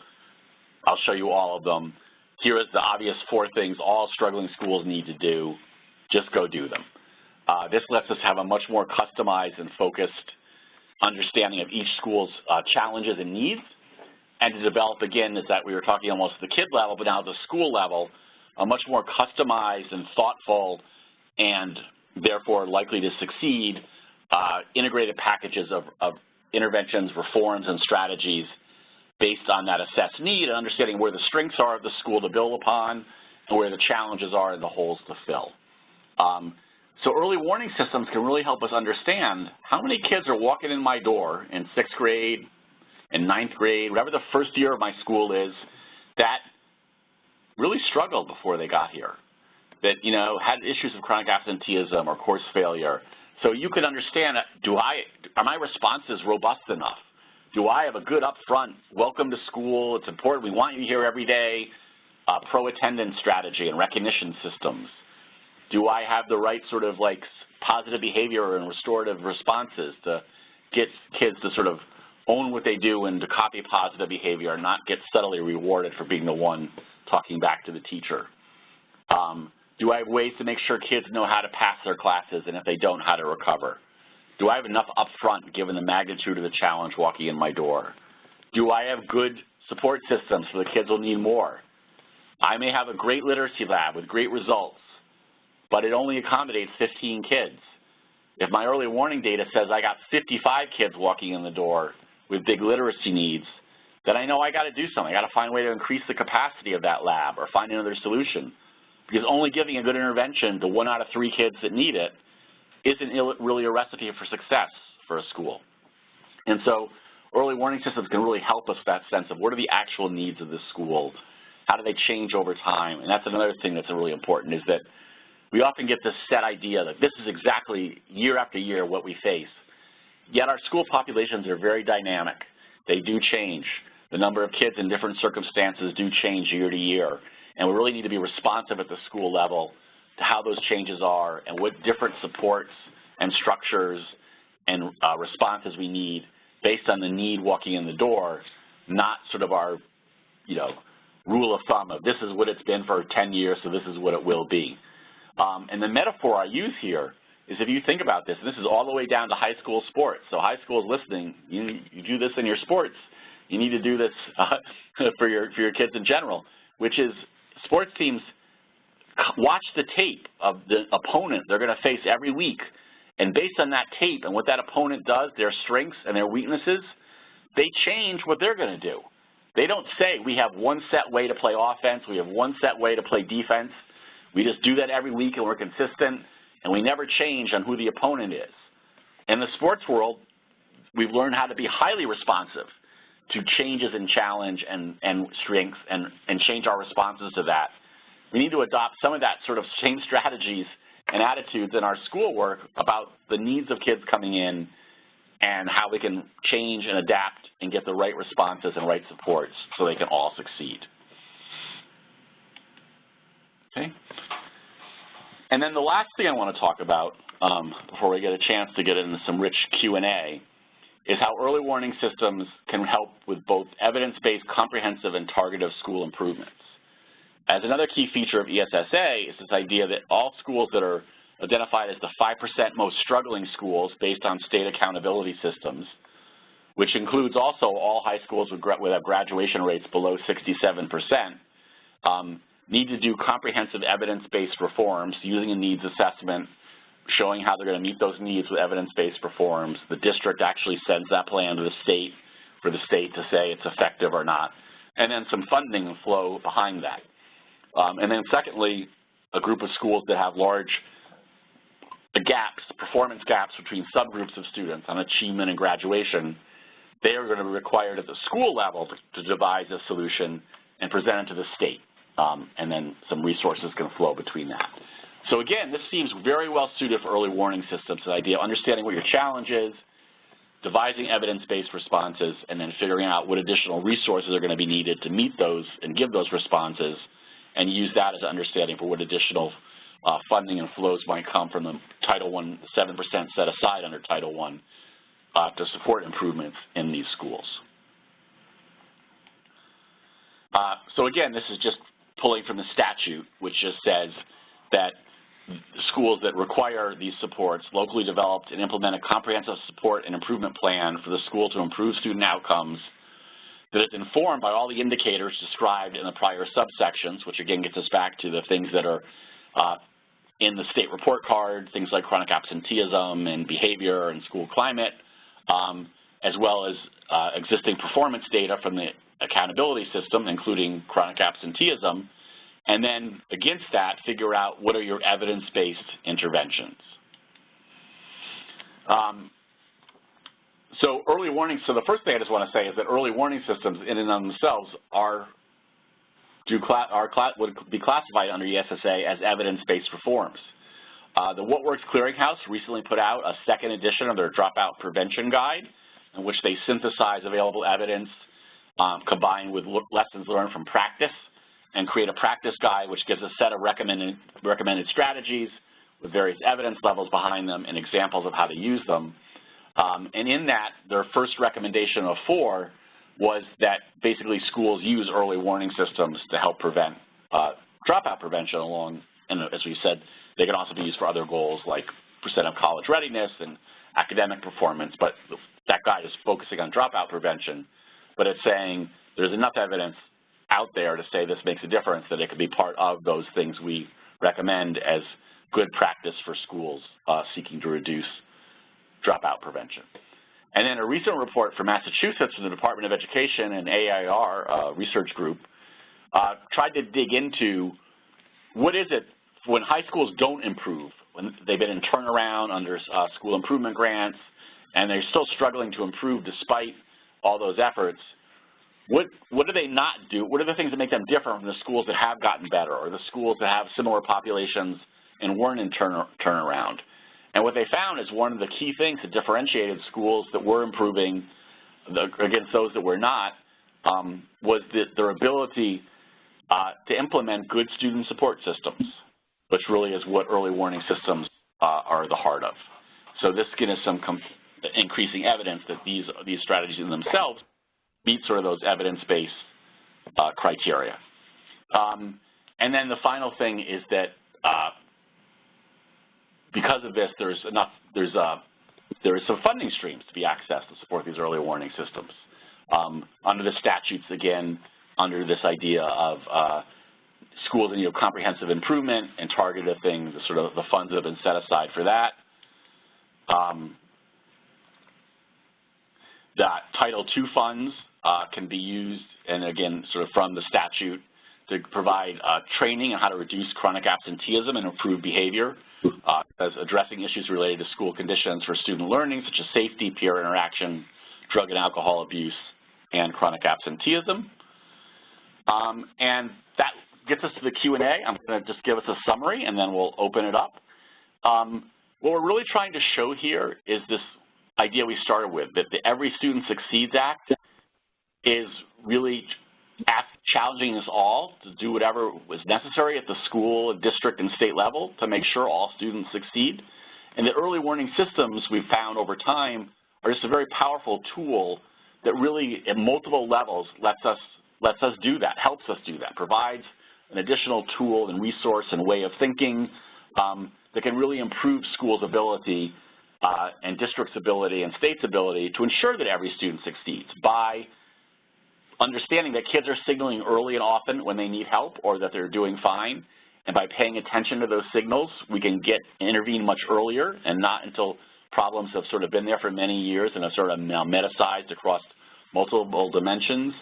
I'll show you all of them. Here is the obvious 4 things all struggling schools need to do, just go do them. This lets us have a much more customized and focused understanding of each school's challenges and needs, and to develop, again, is that we were talking almost at the kid level, but now at the school level, a much more customized and thoughtful and therefore likely to succeed integrated packages of interventions, reforms, and strategies based on that assessed need and understanding where the strengths are of the school to build upon and where the challenges are and the holes to fill. So early warning systems can really help us understand how many kids are walking in my door in 6th grade, in 9th grade, whatever the first year of my school is, that really struggled before they got here, that, you know, had issues of chronic absenteeism or course failure. So you can understand, are my responses robust enough? Do I have a good upfront, welcome to school, it's important, we want you here every day, pro-attendance strategy and recognition systems? Do I have the right sort of like positive behavior and restorative responses to get kids to sort of own what they do and to copy positive behavior and not get subtly rewarded for being the one talking back to the teacher? Do I have ways to make sure kids know how to pass their classes and if they don't, how to recover? Do I have enough upfront given the magnitude of the challenge walking in my door? Do I have good support systems for the kids who need more? I may have a great literacy lab with great results, but it only accommodates 15 kids. If my early warning data says I got 55 kids walking in the door with big literacy needs, then I know I got to do something. I got to find a way to increase the capacity of that lab or find another solution. Because only giving a good intervention to 1 out of 3 kids that need it isn't really a recipe for success for a school. And so early warning systems can really help us with that sense of what are the actual needs of this school, how do they change over time, and that's another thing that's really important is that we often get this set idea that this is exactly year after year what we face, yet our school populations are very dynamic. They do change. The number of kids in different circumstances do change year to year, and we really need to be responsive at the school level to how those changes are and what different supports and structures and responses we need based on the need walking in the door, not sort of our, you know, rule of thumb of this is what it's been for 10 years, so this is what it will be. And the metaphor I use here is if you think about this, and this is all the way down to high school sports. So high school is listening, you do this in your sports. You need to do this for your kids in general, which is sports teams watch the tape of the opponent they're going to face every week. And based on that tape and what that opponent does, their strengths and their weaknesses, they change what they're going to do. They don't say we have one set way to play offense, we have one set way to play defense. We just do that every week and we're consistent and we never change on who the opponent is. In the sports world, we've learned how to be highly responsive to changes in challenge and strengths and change our responses to that. We need to adopt some of that sort of same strategies and attitudes in our schoolwork about the needs of kids coming in and how we can change and adapt and get the right responses and right supports so they can all succeed. Okay. And then the last thing I want to talk about before we get a chance to get into some rich Q&A is how early warning systems can help with both evidence-based comprehensive and targeted school improvements. As another key feature of ESSA is this idea that all schools that are identified as the 5% most struggling schools based on state accountability systems, which includes also all high schools with graduation rates below 67%, need to do comprehensive evidence-based reforms using a needs assessment, showing how they're going to meet those needs with evidence-based reforms. The district actually sends that plan to the state for the state to say it's effective or not, and then some funding flow behind that. And then secondly, a group of schools that have large gaps, performance gaps between subgroups of students on achievement and graduation, they are going to be required at the school level to devise a solution and present it to the state. And then some resources can flow between that. So again, this seems very well suited for early warning systems, the idea of understanding what your challenge is, devising evidence-based responses, and then figuring out what additional resources are going to be needed to meet those and give those responses, and use that as an understanding for what additional funding and flows might come from the Title I 7% set aside under Title I to support improvements in these schools. So again, this is just pulling from the statute, which just says that schools that require these supports locally developed and implement a comprehensive support and improvement plan for the school to improve student outcomes that is informed by all the indicators described in the prior subsections, which again gets us back to the things that are in the state report card, things like chronic absenteeism and behavior and school climate, as well as existing performance data from the accountability system, including chronic absenteeism, and then against that, figure out what are your evidence-based interventions. So early warning, so the first thing I just want to say is that early warning systems in and of themselves would be classified under ESSA as evidence-based reforms. The What Works Clearinghouse recently put out a second edition of their Dropout Prevention Guide, in which they synthesize available evidence combined with lessons learned from practice and create a practice guide which gives a set of recommended strategies with various evidence levels behind them and examples of how to use them. And in that, their first recommendation of 4 was that basically schools use early warning systems to help prevent dropout prevention along, and as we said, they can also be used for other goals like % of college readiness and academic performance, but that guide is focusing on dropout prevention. But it's saying there's enough evidence out there to say this makes a difference that it could be part of those things we recommend as good practice for schools seeking to reduce dropout prevention. And then a recent report from Massachusetts from the Department of Education and AIR research group tried to dig into what is it when high schools don't improve, when they've been in turnaround under school improvement grants and they're still struggling to improve despite all those efforts. What do they not do? What are the things that make them different from the schools that have gotten better or the schools that have similar populations and weren't in turnaround? And what they found is one of the key things that differentiated schools that were improving against those that were not was their ability to implement good student support systems, which really is what early warning systems are the heart of. So this gives us some increasing evidence that these strategies in themselves meet sort of those evidence-based criteria. And then the final thing is that because of this, there is some funding streams to be accessed to support these early warning systems. Under the statutes, again, under this idea of schools that need comprehensive improvement and targeted things, sort of the funds that have been set aside for that. That Title II funds can be used, and again, sort of from the statute, to provide training on how to reduce chronic absenteeism and improve behavior, as addressing issues related to school conditions for student learning, such as safety, peer interaction, drug and alcohol abuse, and chronic absenteeism. And that gets us to the Q&A. I'm going to just give us a summary, and then we'll open it up. What we're really trying to show here is this idea we started with, that the Every Student Succeeds Act is really challenging us all to do whatever was necessary at the school, district, and state level to make sure all students succeed. And the early warning systems we've found over time are just a very powerful tool that really, at multiple levels, lets us do that, helps us do that, provides an additional tool and resource and way of thinking that can really improve schools' ability and districts' ability and states' ability to ensure that every student succeeds by understanding that kids are signaling early and often when they need help or that they're doing fine. And by paying attention to those signals, we can intervene much earlier and not until problems have sort of been there for many years and have sort of now metasized across multiple dimensions.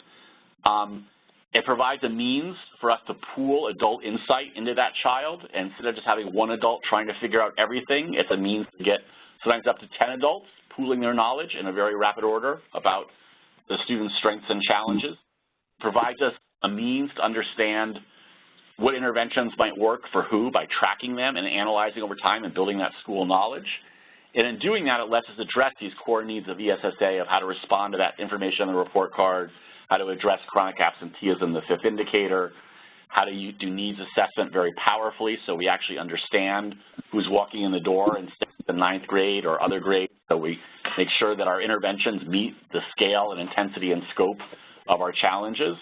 It provides a means for us to pool adult insight into that child. And instead of just having one adult trying to figure out everything, it's a means to get sometimes up to 10 adults pooling their knowledge in a very rapid order about the student's strengths and challenges, provides us a means to understand what interventions might work for who by tracking them and analyzing over time and building that school knowledge. And in doing that, it lets us address these core needs of ESSA of how to respond to that information on the report card, how to address chronic absenteeism, the fifth indicator, how to do needs assessment very powerfully so we actually understand who's walking in the door in 6th and 9th grade or other grades, so we make sure that our interventions meet the scale and intensity and scope of our challenges.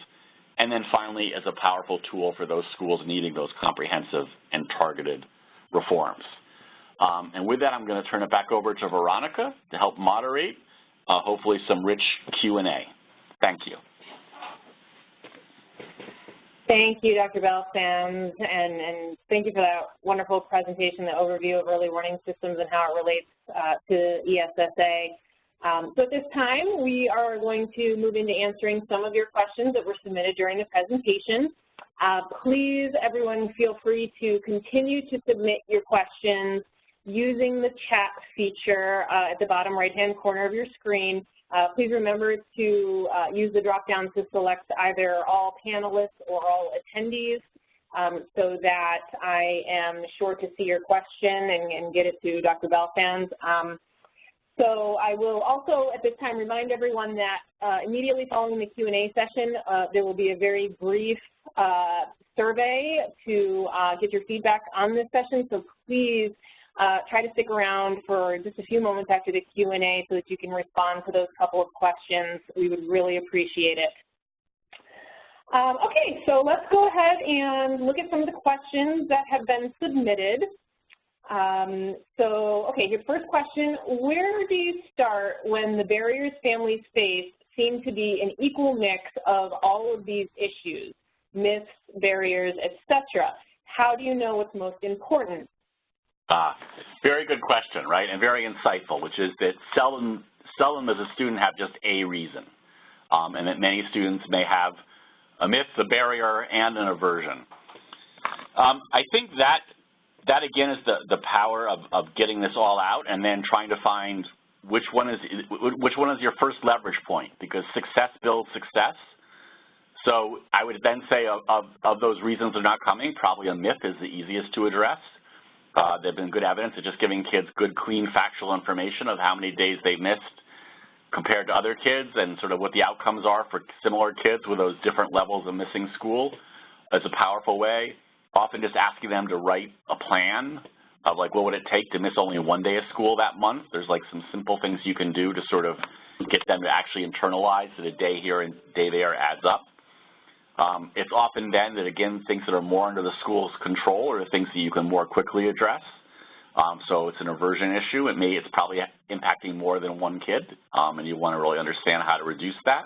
And then finally, as a powerful tool for those schools needing those comprehensive and targeted reforms. And with that, I'm going to turn it back over to Veronica to help moderate, hopefully, some rich Q&A. Thank you. Thank you, Dr. Bell-Sams, and thank you for that wonderful presentation, the overview of early warning systems and how it relates to ESSA. So at this time, we are going to move into answering some of your questions that were submitted during the presentation. Please, everyone, feel free to continue to submit your questions using the chat feature at the bottom right-hand corner of your screen. Please remember to use the drop-down to select either all panelists or all attendees so that I am sure to see your question and get it to Dr. Bell-Sams. So I will also at this time remind everyone that immediately following the Q&A session, there will be a very brief survey to get your feedback on this session. So please try to stick around for just a few moments after the Q&A so that you can respond to those couple of questions. We would really appreciate it. Okay, so let's go ahead and look at some of the questions that have been submitted. Okay, your first question, where do you start when the barriers families face seem to be an equal mix of all of these issues, myths, barriers, etc.? How do you know what's most important? Very good question, right, and very insightful, which is that seldom does a student have just a reason, and that many students may have a myth, a barrier, and an aversion. I think that again is the power of getting this all out and then trying to find which one is your first leverage point, because success builds success. So I would then say of those reasons they're not coming, probably a myth is the easiest to address. There's been good evidence of just giving kids good, clean, factual information of how many days they missed compared to other kids and sort of what the outcomes are for similar kids with those different levels of missing school is a powerful way. Often just asking them to write a plan of like what would it take to miss only one day of school that month. There's like some simple things you can do to sort of get them to actually internalize that a day here and day there adds up. It's often then that, again, things that are more under the school's control are the things that you can more quickly address. So it's an aversion issue. It's probably impacting more than one kid, and you want to really understand how to reduce that.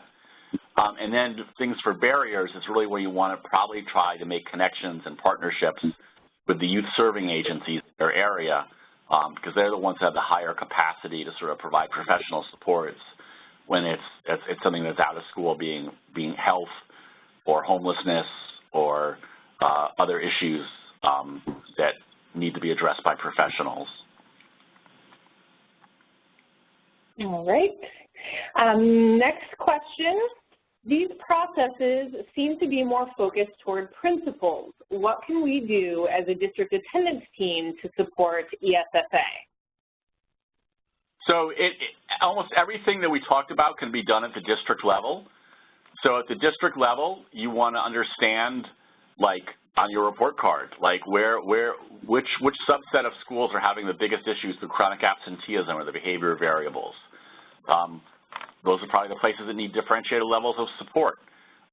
And then things for barriers is really where you want to probably try to make connections and partnerships with the youth serving agencies in their area, because they're the ones that have the higher capacity to sort of provide professional supports when it's something that's out of school, being health or homelessness or other issues that need to be addressed by professionals. All right. Next question. These processes seem to be more focused toward principals. What can we do as a district attendance team to support ESSA? So almost everything that we talked about can be done at the district level. So at the district level, you want to understand, like on your report card, like which subset of schools are having the biggest issues with chronic absenteeism or the behavior variables. Those are probably the places that need differentiated levels of support.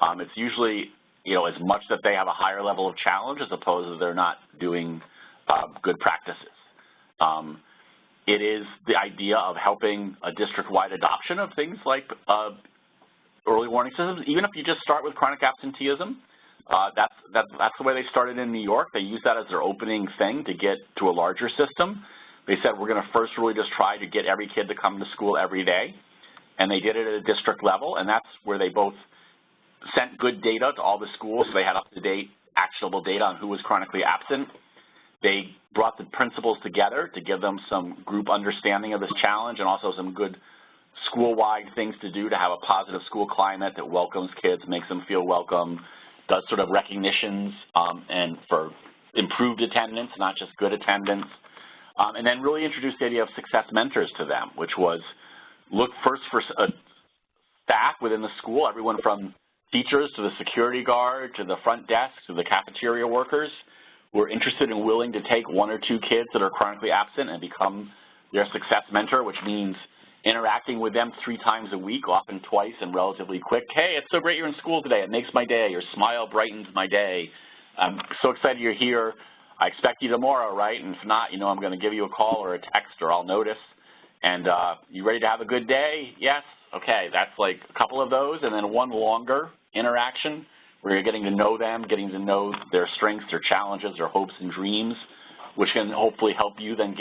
It's usually, as much that they have a higher level of challenge as opposed to they're not doing good practices. It is the idea of helping a district-wide adoption of things like early warning systems, even if you just start with chronic absenteeism. That's the way they started in New York. They used that as their opening thing to get to a larger system. They said, we're going to first really just try to get every kid to come to school every day. And they did it at a district level, and that's where they both sent good data to all the schools, so they had up-to-date, actionable data on who was chronically absent. They brought the principals together to give them some group understanding of this challenge and also some good school-wide things to do to have a positive school climate that welcomes kids, makes them feel welcome, does sort of recognitions and for improved attendance, not just good attendance, and then really introduced the idea of success mentors to them, which was look first for staff within the school, everyone from teachers to the security guard to the front desk to the cafeteria workers who are interested and willing to take 1 or 2 kids that are chronically absent and become their success mentor, which means interacting with them 3 times a week, often twice and relatively quick. Hey, it's so great you're in school today. It makes my day. Your smile brightens my day. I'm so excited you're here. I expect you tomorrow, right? And if not, you know, I'm going to give you a call or a text or I'll notice. And you ready to have a good day? Yes? Okay, that's like a couple of those. And then one longer interaction where you're getting to know them, getting to know their strengths, their challenges, their hopes and dreams, which can hopefully help you then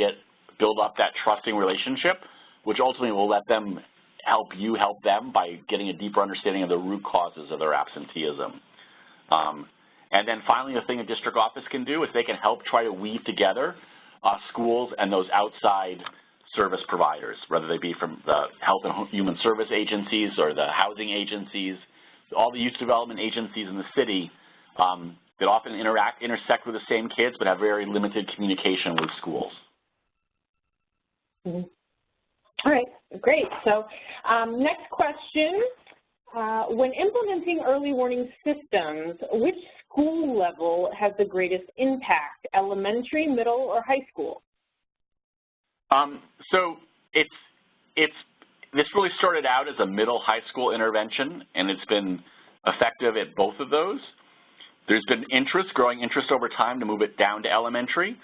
build up that trusting relationship, which ultimately will let them help you help them by getting a deeper understanding of the root causes of their absenteeism. And then finally, the thing a district office can do is they can help try to weave together schools and those outside service providers, whether they be from the health and human service agencies or the housing agencies, all the youth development agencies in the city that often intersect with the same kids but have very limited communication with schools. Mm-hmm. All right, great. So next question, when implementing early warning systems, which school level has the greatest impact, elementary, middle, or high school? So this really started out as a middle high school intervention, and it's been effective at both of those. There's been growing interest over time to move it down to elementary.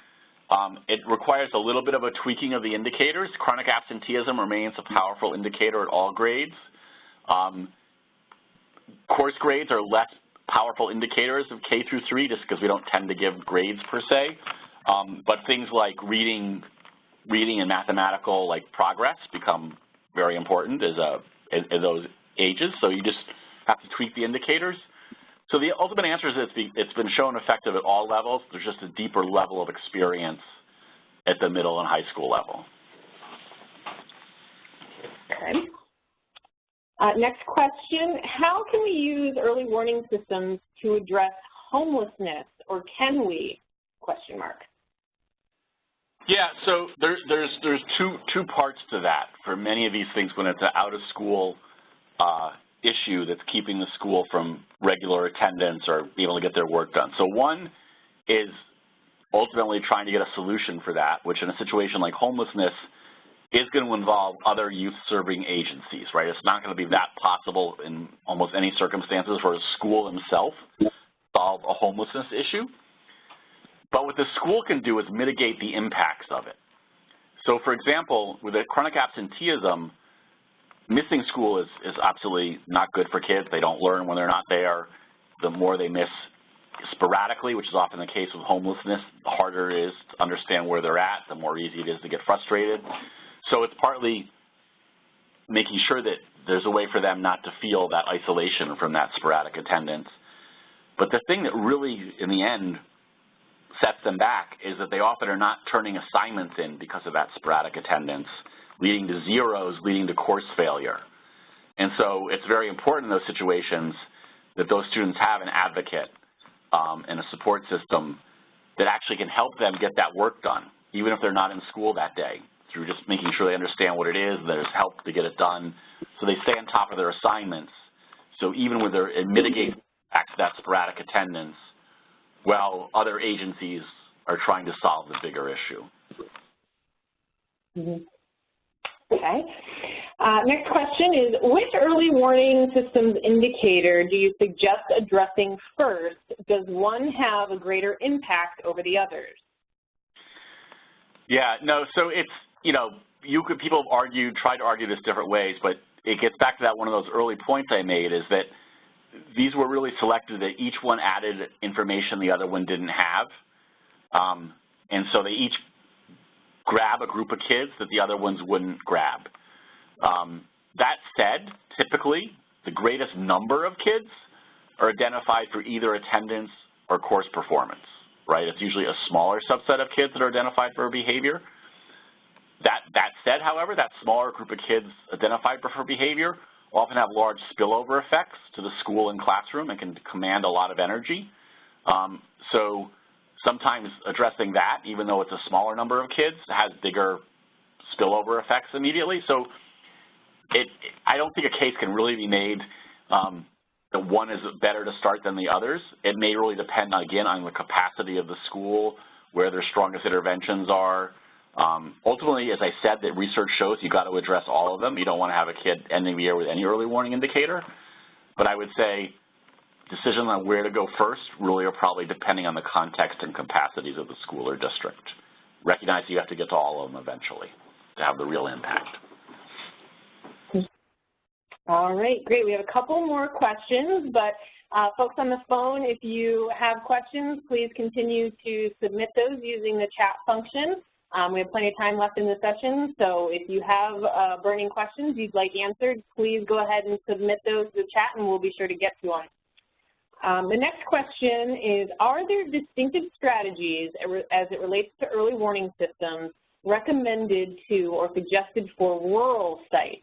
It requires a little bit of a tweaking of the indicators. Chronic absenteeism remains a powerful indicator at all grades. Course grades are less powerful indicators of K through 3 just because we don't tend to give grades per se. But things like reading and mathematical progress become very important as those ages. So you just have to tweak the indicators. So the ultimate answer is it's been shown effective at all levels. There's just a deeper level of experience at the middle and high school level. Okay. Next question, how can we use early warning systems to address homelessness, or can we, question mark? Yeah, so there's two parts to that for many of these things when it's an out-of-school issue that's keeping the school from regular attendance or being able to get their work done. So one is ultimately trying to get a solution for that, which in a situation like homelessness is going to involve other youth-serving agencies, right? It's not going to be that possible in almost any circumstances for a school himself to solve a homelessness issue. But what the school can do is mitigate the impacts of it. So for example, with a chronic absenteeism, missing school is absolutely not good for kids. They don't learn when they're not there. The more they miss sporadically, which is often the case with homelessness, the harder it is to understand where they're at, the more easy it is to get frustrated. So it's partly making sure that there's a way for them not to feel that isolation from that sporadic attendance. But the thing that really, in the end, sets them back is that they often are not turning assignments in because of that sporadic attendance, leading to zeros, leading to course failure. And so it's very important in those situations that those students have an advocate and a support system that actually can help them get that work done, even if they're not in school that day, through just making sure they understand what it is, there's help to get it done, so they stay on top of their assignments. So even when they're mitigating that sporadic attendance, while other agencies are trying to solve the bigger issue. Mm-hmm. Okay. Next question is, which early warning systems indicator do you suggest addressing first? Does one have a greater impact over the others? Yeah, no, so it's, people have tried to argue this different ways, but it gets back to that one of those early points I made is that these were really selected that each one added information the other one didn't have. And so they each grab a group of kids that the other ones wouldn't grab. That said, typically, the greatest number of kids are identified for either attendance or course performance, right? It's usually a smaller subset of kids that are identified for behavior. That That said, however, that smaller group of kids identified for behavior often have large spillover effects to the school and classroom and can command a lot of energy. So sometimes addressing that, even though it's a smaller number of kids, has bigger spillover effects immediately. So I don't think a case can really be made that one is better to start than the others. It may really depend, again, on the capacity of the school, where their strongest interventions are. Ultimately, as I said, that research shows you've got to address all of them. You don't want to have a kid ending the year with any early warning indicator. But I would say decisions on where to go first really are probably depending on the context and capacities of the school or district. Recognize you have to get to all of them eventually to have the real impact. All right, great. We have a couple more questions, but folks on the phone, if you have questions, please continue to submit those using the chat function. We have plenty of time left in the session, so if you have burning questions you'd like answered, please go ahead and submit those to the chat and we'll be sure to get to them. The next question is, are there distinctive strategies as it relates to early warning systems recommended to or suggested for rural sites?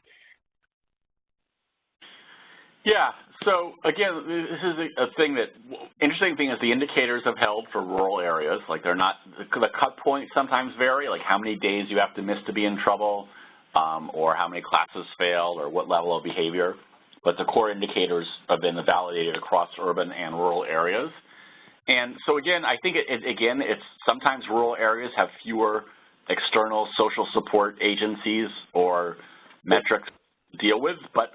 Yeah, so again, this is a thing that, interesting thing is the indicators have held for rural areas. Like they're not, the cut points sometimes vary, like how many days you have to miss to be in trouble, or how many classes failed, or what level of behavior. But the core indicators have been validated across urban and rural areas. And so again, I think it's sometimes rural areas have fewer external social support agencies or metrics to deal with, but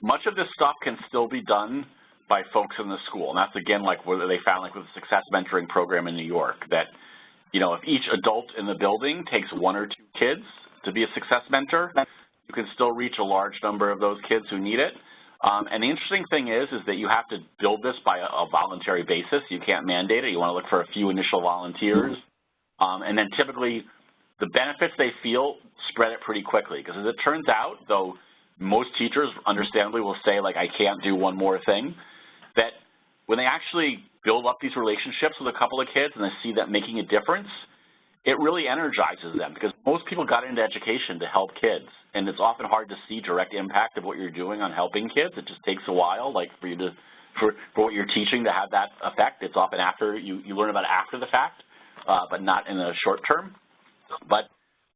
much of this stuff can still be done by folks in the school. And that's, again, like what they found like with the success mentoring program in New York, that, you know, if each adult in the building takes 1 or 2 kids to be a success mentor, you can still reach a large number of those kids who need it. And the interesting thing is that you have to build this by a voluntary basis. You can't mandate it. You want to look for a few initial volunteers. And then typically the benefits they feel spread it pretty quickly. Because as it turns out, though most teachers understandably will say, like, I can't do one more thing, that when they actually build up these relationships with a couple of kids and they see that making a difference, it really energizes them, because most people got into education to help kids, and it's often hard to see direct impact of what you're doing on helping kids. It just takes a while, like for you to, for what you're teaching to have that effect. It's often after, you learn about it after the fact, but not in the short term. But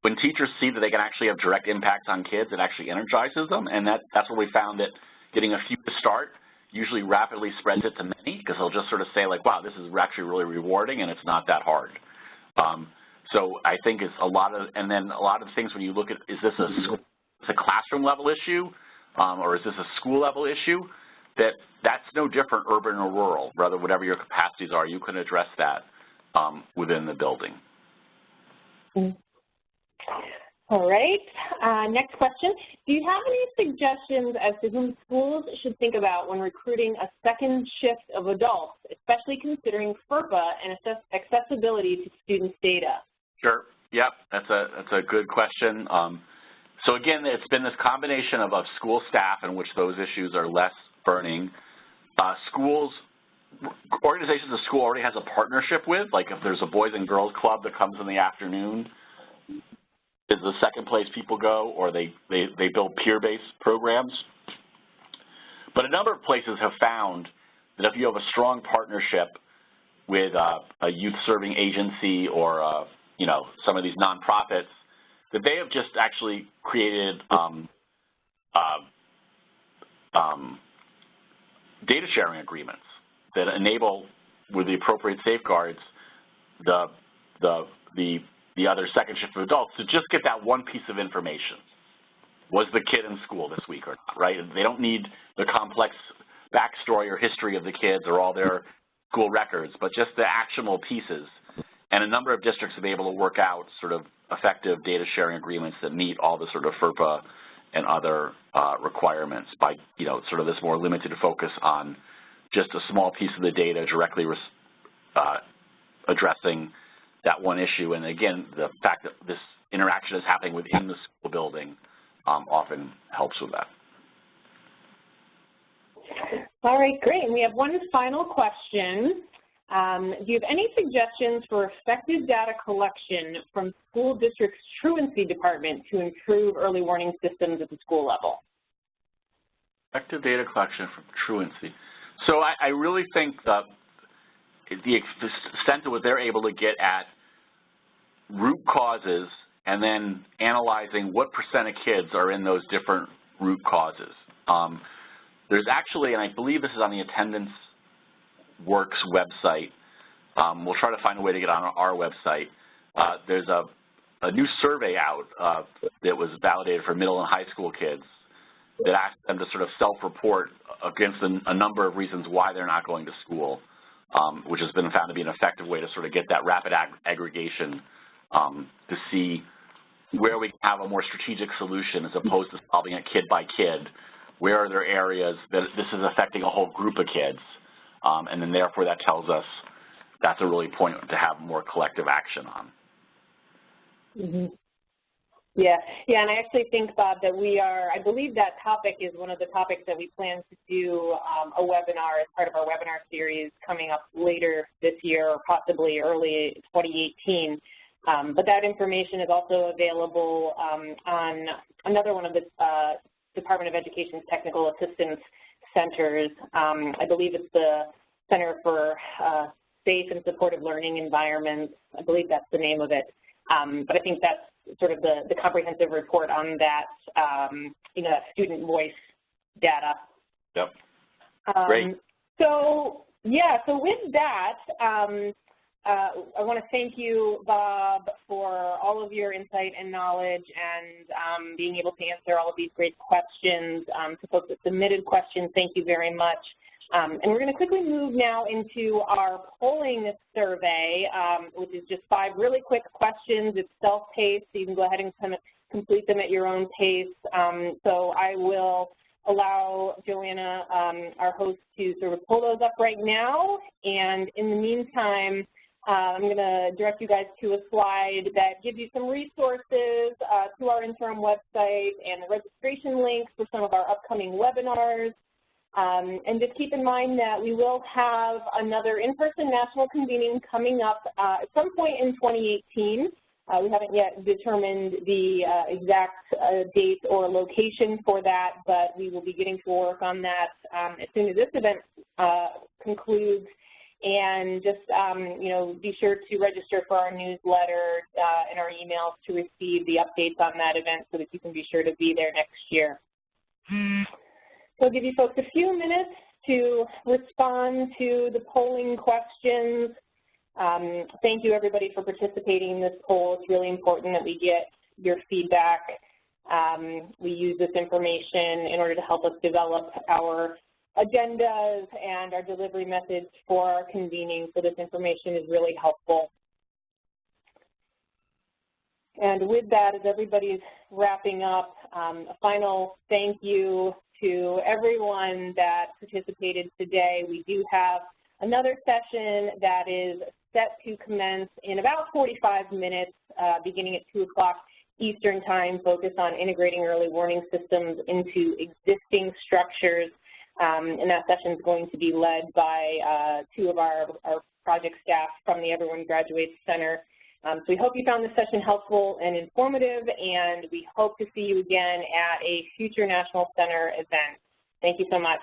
when teachers see that they can actually have direct impact on kids, it actually energizes them, and that's where we found that getting a few to start usually rapidly spreads it to many, because they'll just sort of say, like, wow, this is actually really rewarding and it's not that hard. So I think it's a lot of, and then a lot of things when you look at, is this a classroom level issue, or is this a school level issue, that's no different urban or rural. Rather, whatever your capacities are, you can address that within the building. All right, next question. Do you have any suggestions as to whom schools should think about when recruiting a second shift of adults, especially considering FERPA and accessibility to students' data? Sure, yep, that's a good question. So again, it's been this combination of school staff in which those issues are less burning. Organizations the school already has a partnership with, like if there's a Boys and Girls Club that comes in the afternoon, is the second place people go, or they build peer-based programs. But a number of places have found that if you have a strong partnership with a youth-serving agency or you know, some of these nonprofits, that they have just actually created data sharing agreements that enable, with the appropriate safeguards, the other second shift of adults to just get that one piece of information. Was the kid in school this week or not, right? They don't need the complex backstory or history of the kids or all their school records, but just the actionable pieces. And a number of districts have been able to work out sort of effective data sharing agreements that meet all the sort of FERPA and other requirements by, you know, sort of this more limited focus on just a small piece of the data directly addressing that one issue. And again, the fact that this interaction is happening within the school building often helps with that. All right, great. And we have one final question. Do you have any suggestions for effective data collection from school district's truancy department to improve early warning systems at the school level? Effective data collection from truancy. So I really think that the extent to what they're able to get at root causes and then analyzing what % of kids are in those different root causes. There's actually, and I believe this is on the Attendance Works website. We'll try to find a way to get on our website. There's a new survey out that was validated for middle and high school kids that asked them to sort of self-report against a number of reasons why they're not going to school, which has been found to be an effective way to sort of get that rapid aggregation to see where we can have a more strategic solution as opposed to solving it kid by kid. Where are there areas that this is affecting a whole group of kids? And then therefore that tells us that's a really point to have more collective action on. Mm-hmm. Yeah, and I actually think, Bob, that I believe that topic is one of the topics that we plan to do a webinar as part of our webinar series coming up later this year or possibly early 2018. But that information is also available on another one of the Department of Education's Technical Assistance Centers. I believe it's the Center for Safe and Supportive Learning Environments. I believe that's the name of it. But I think that's sort of the comprehensive report on that, that student voice data. Yep. Great. So with that, I want to thank you, Bob, for all of your insight and knowledge and being able to answer all of these great questions. To folks that submitted questions, thank you very much. And we're going to quickly move now into our polling survey, which is just 5 really quick questions. It's self-paced, so you can go ahead and complete them at your own pace. So I will allow Joanna, our host, to sort of pull those up right now. And in the meantime, I'm going to direct you guys to a slide that gives you some resources to our interim website and the registration links for some of our upcoming webinars. And just keep in mind that we will have another in-person national convening coming up at some point in 2018. We haven't yet determined the exact date or location for that, but we will be getting to work on that as soon as this event concludes. And just, be sure to register for our newsletter and our emails to receive the updates on that event so that you can be sure to be there next year. So I'll give you folks a few minutes to respond to the polling questions. Thank you, everybody, for participating in this poll. It's really important that we get your feedback. We use this information in order to help us develop our agendas and our delivery methods for our convening, so this information is really helpful. And with that, as everybody's wrapping up, a final thank you to everyone that participated today. We do have another session that is set to commence in about 45 minutes, beginning at 2 o'clock Eastern Time, focused on integrating early warning systems into existing structures. And that session is going to be led by 2 of our project staff from the Everyone Graduates Center. So we hope you found this session helpful and informative, and we hope to see you again at a future National Center event. Thank you so much.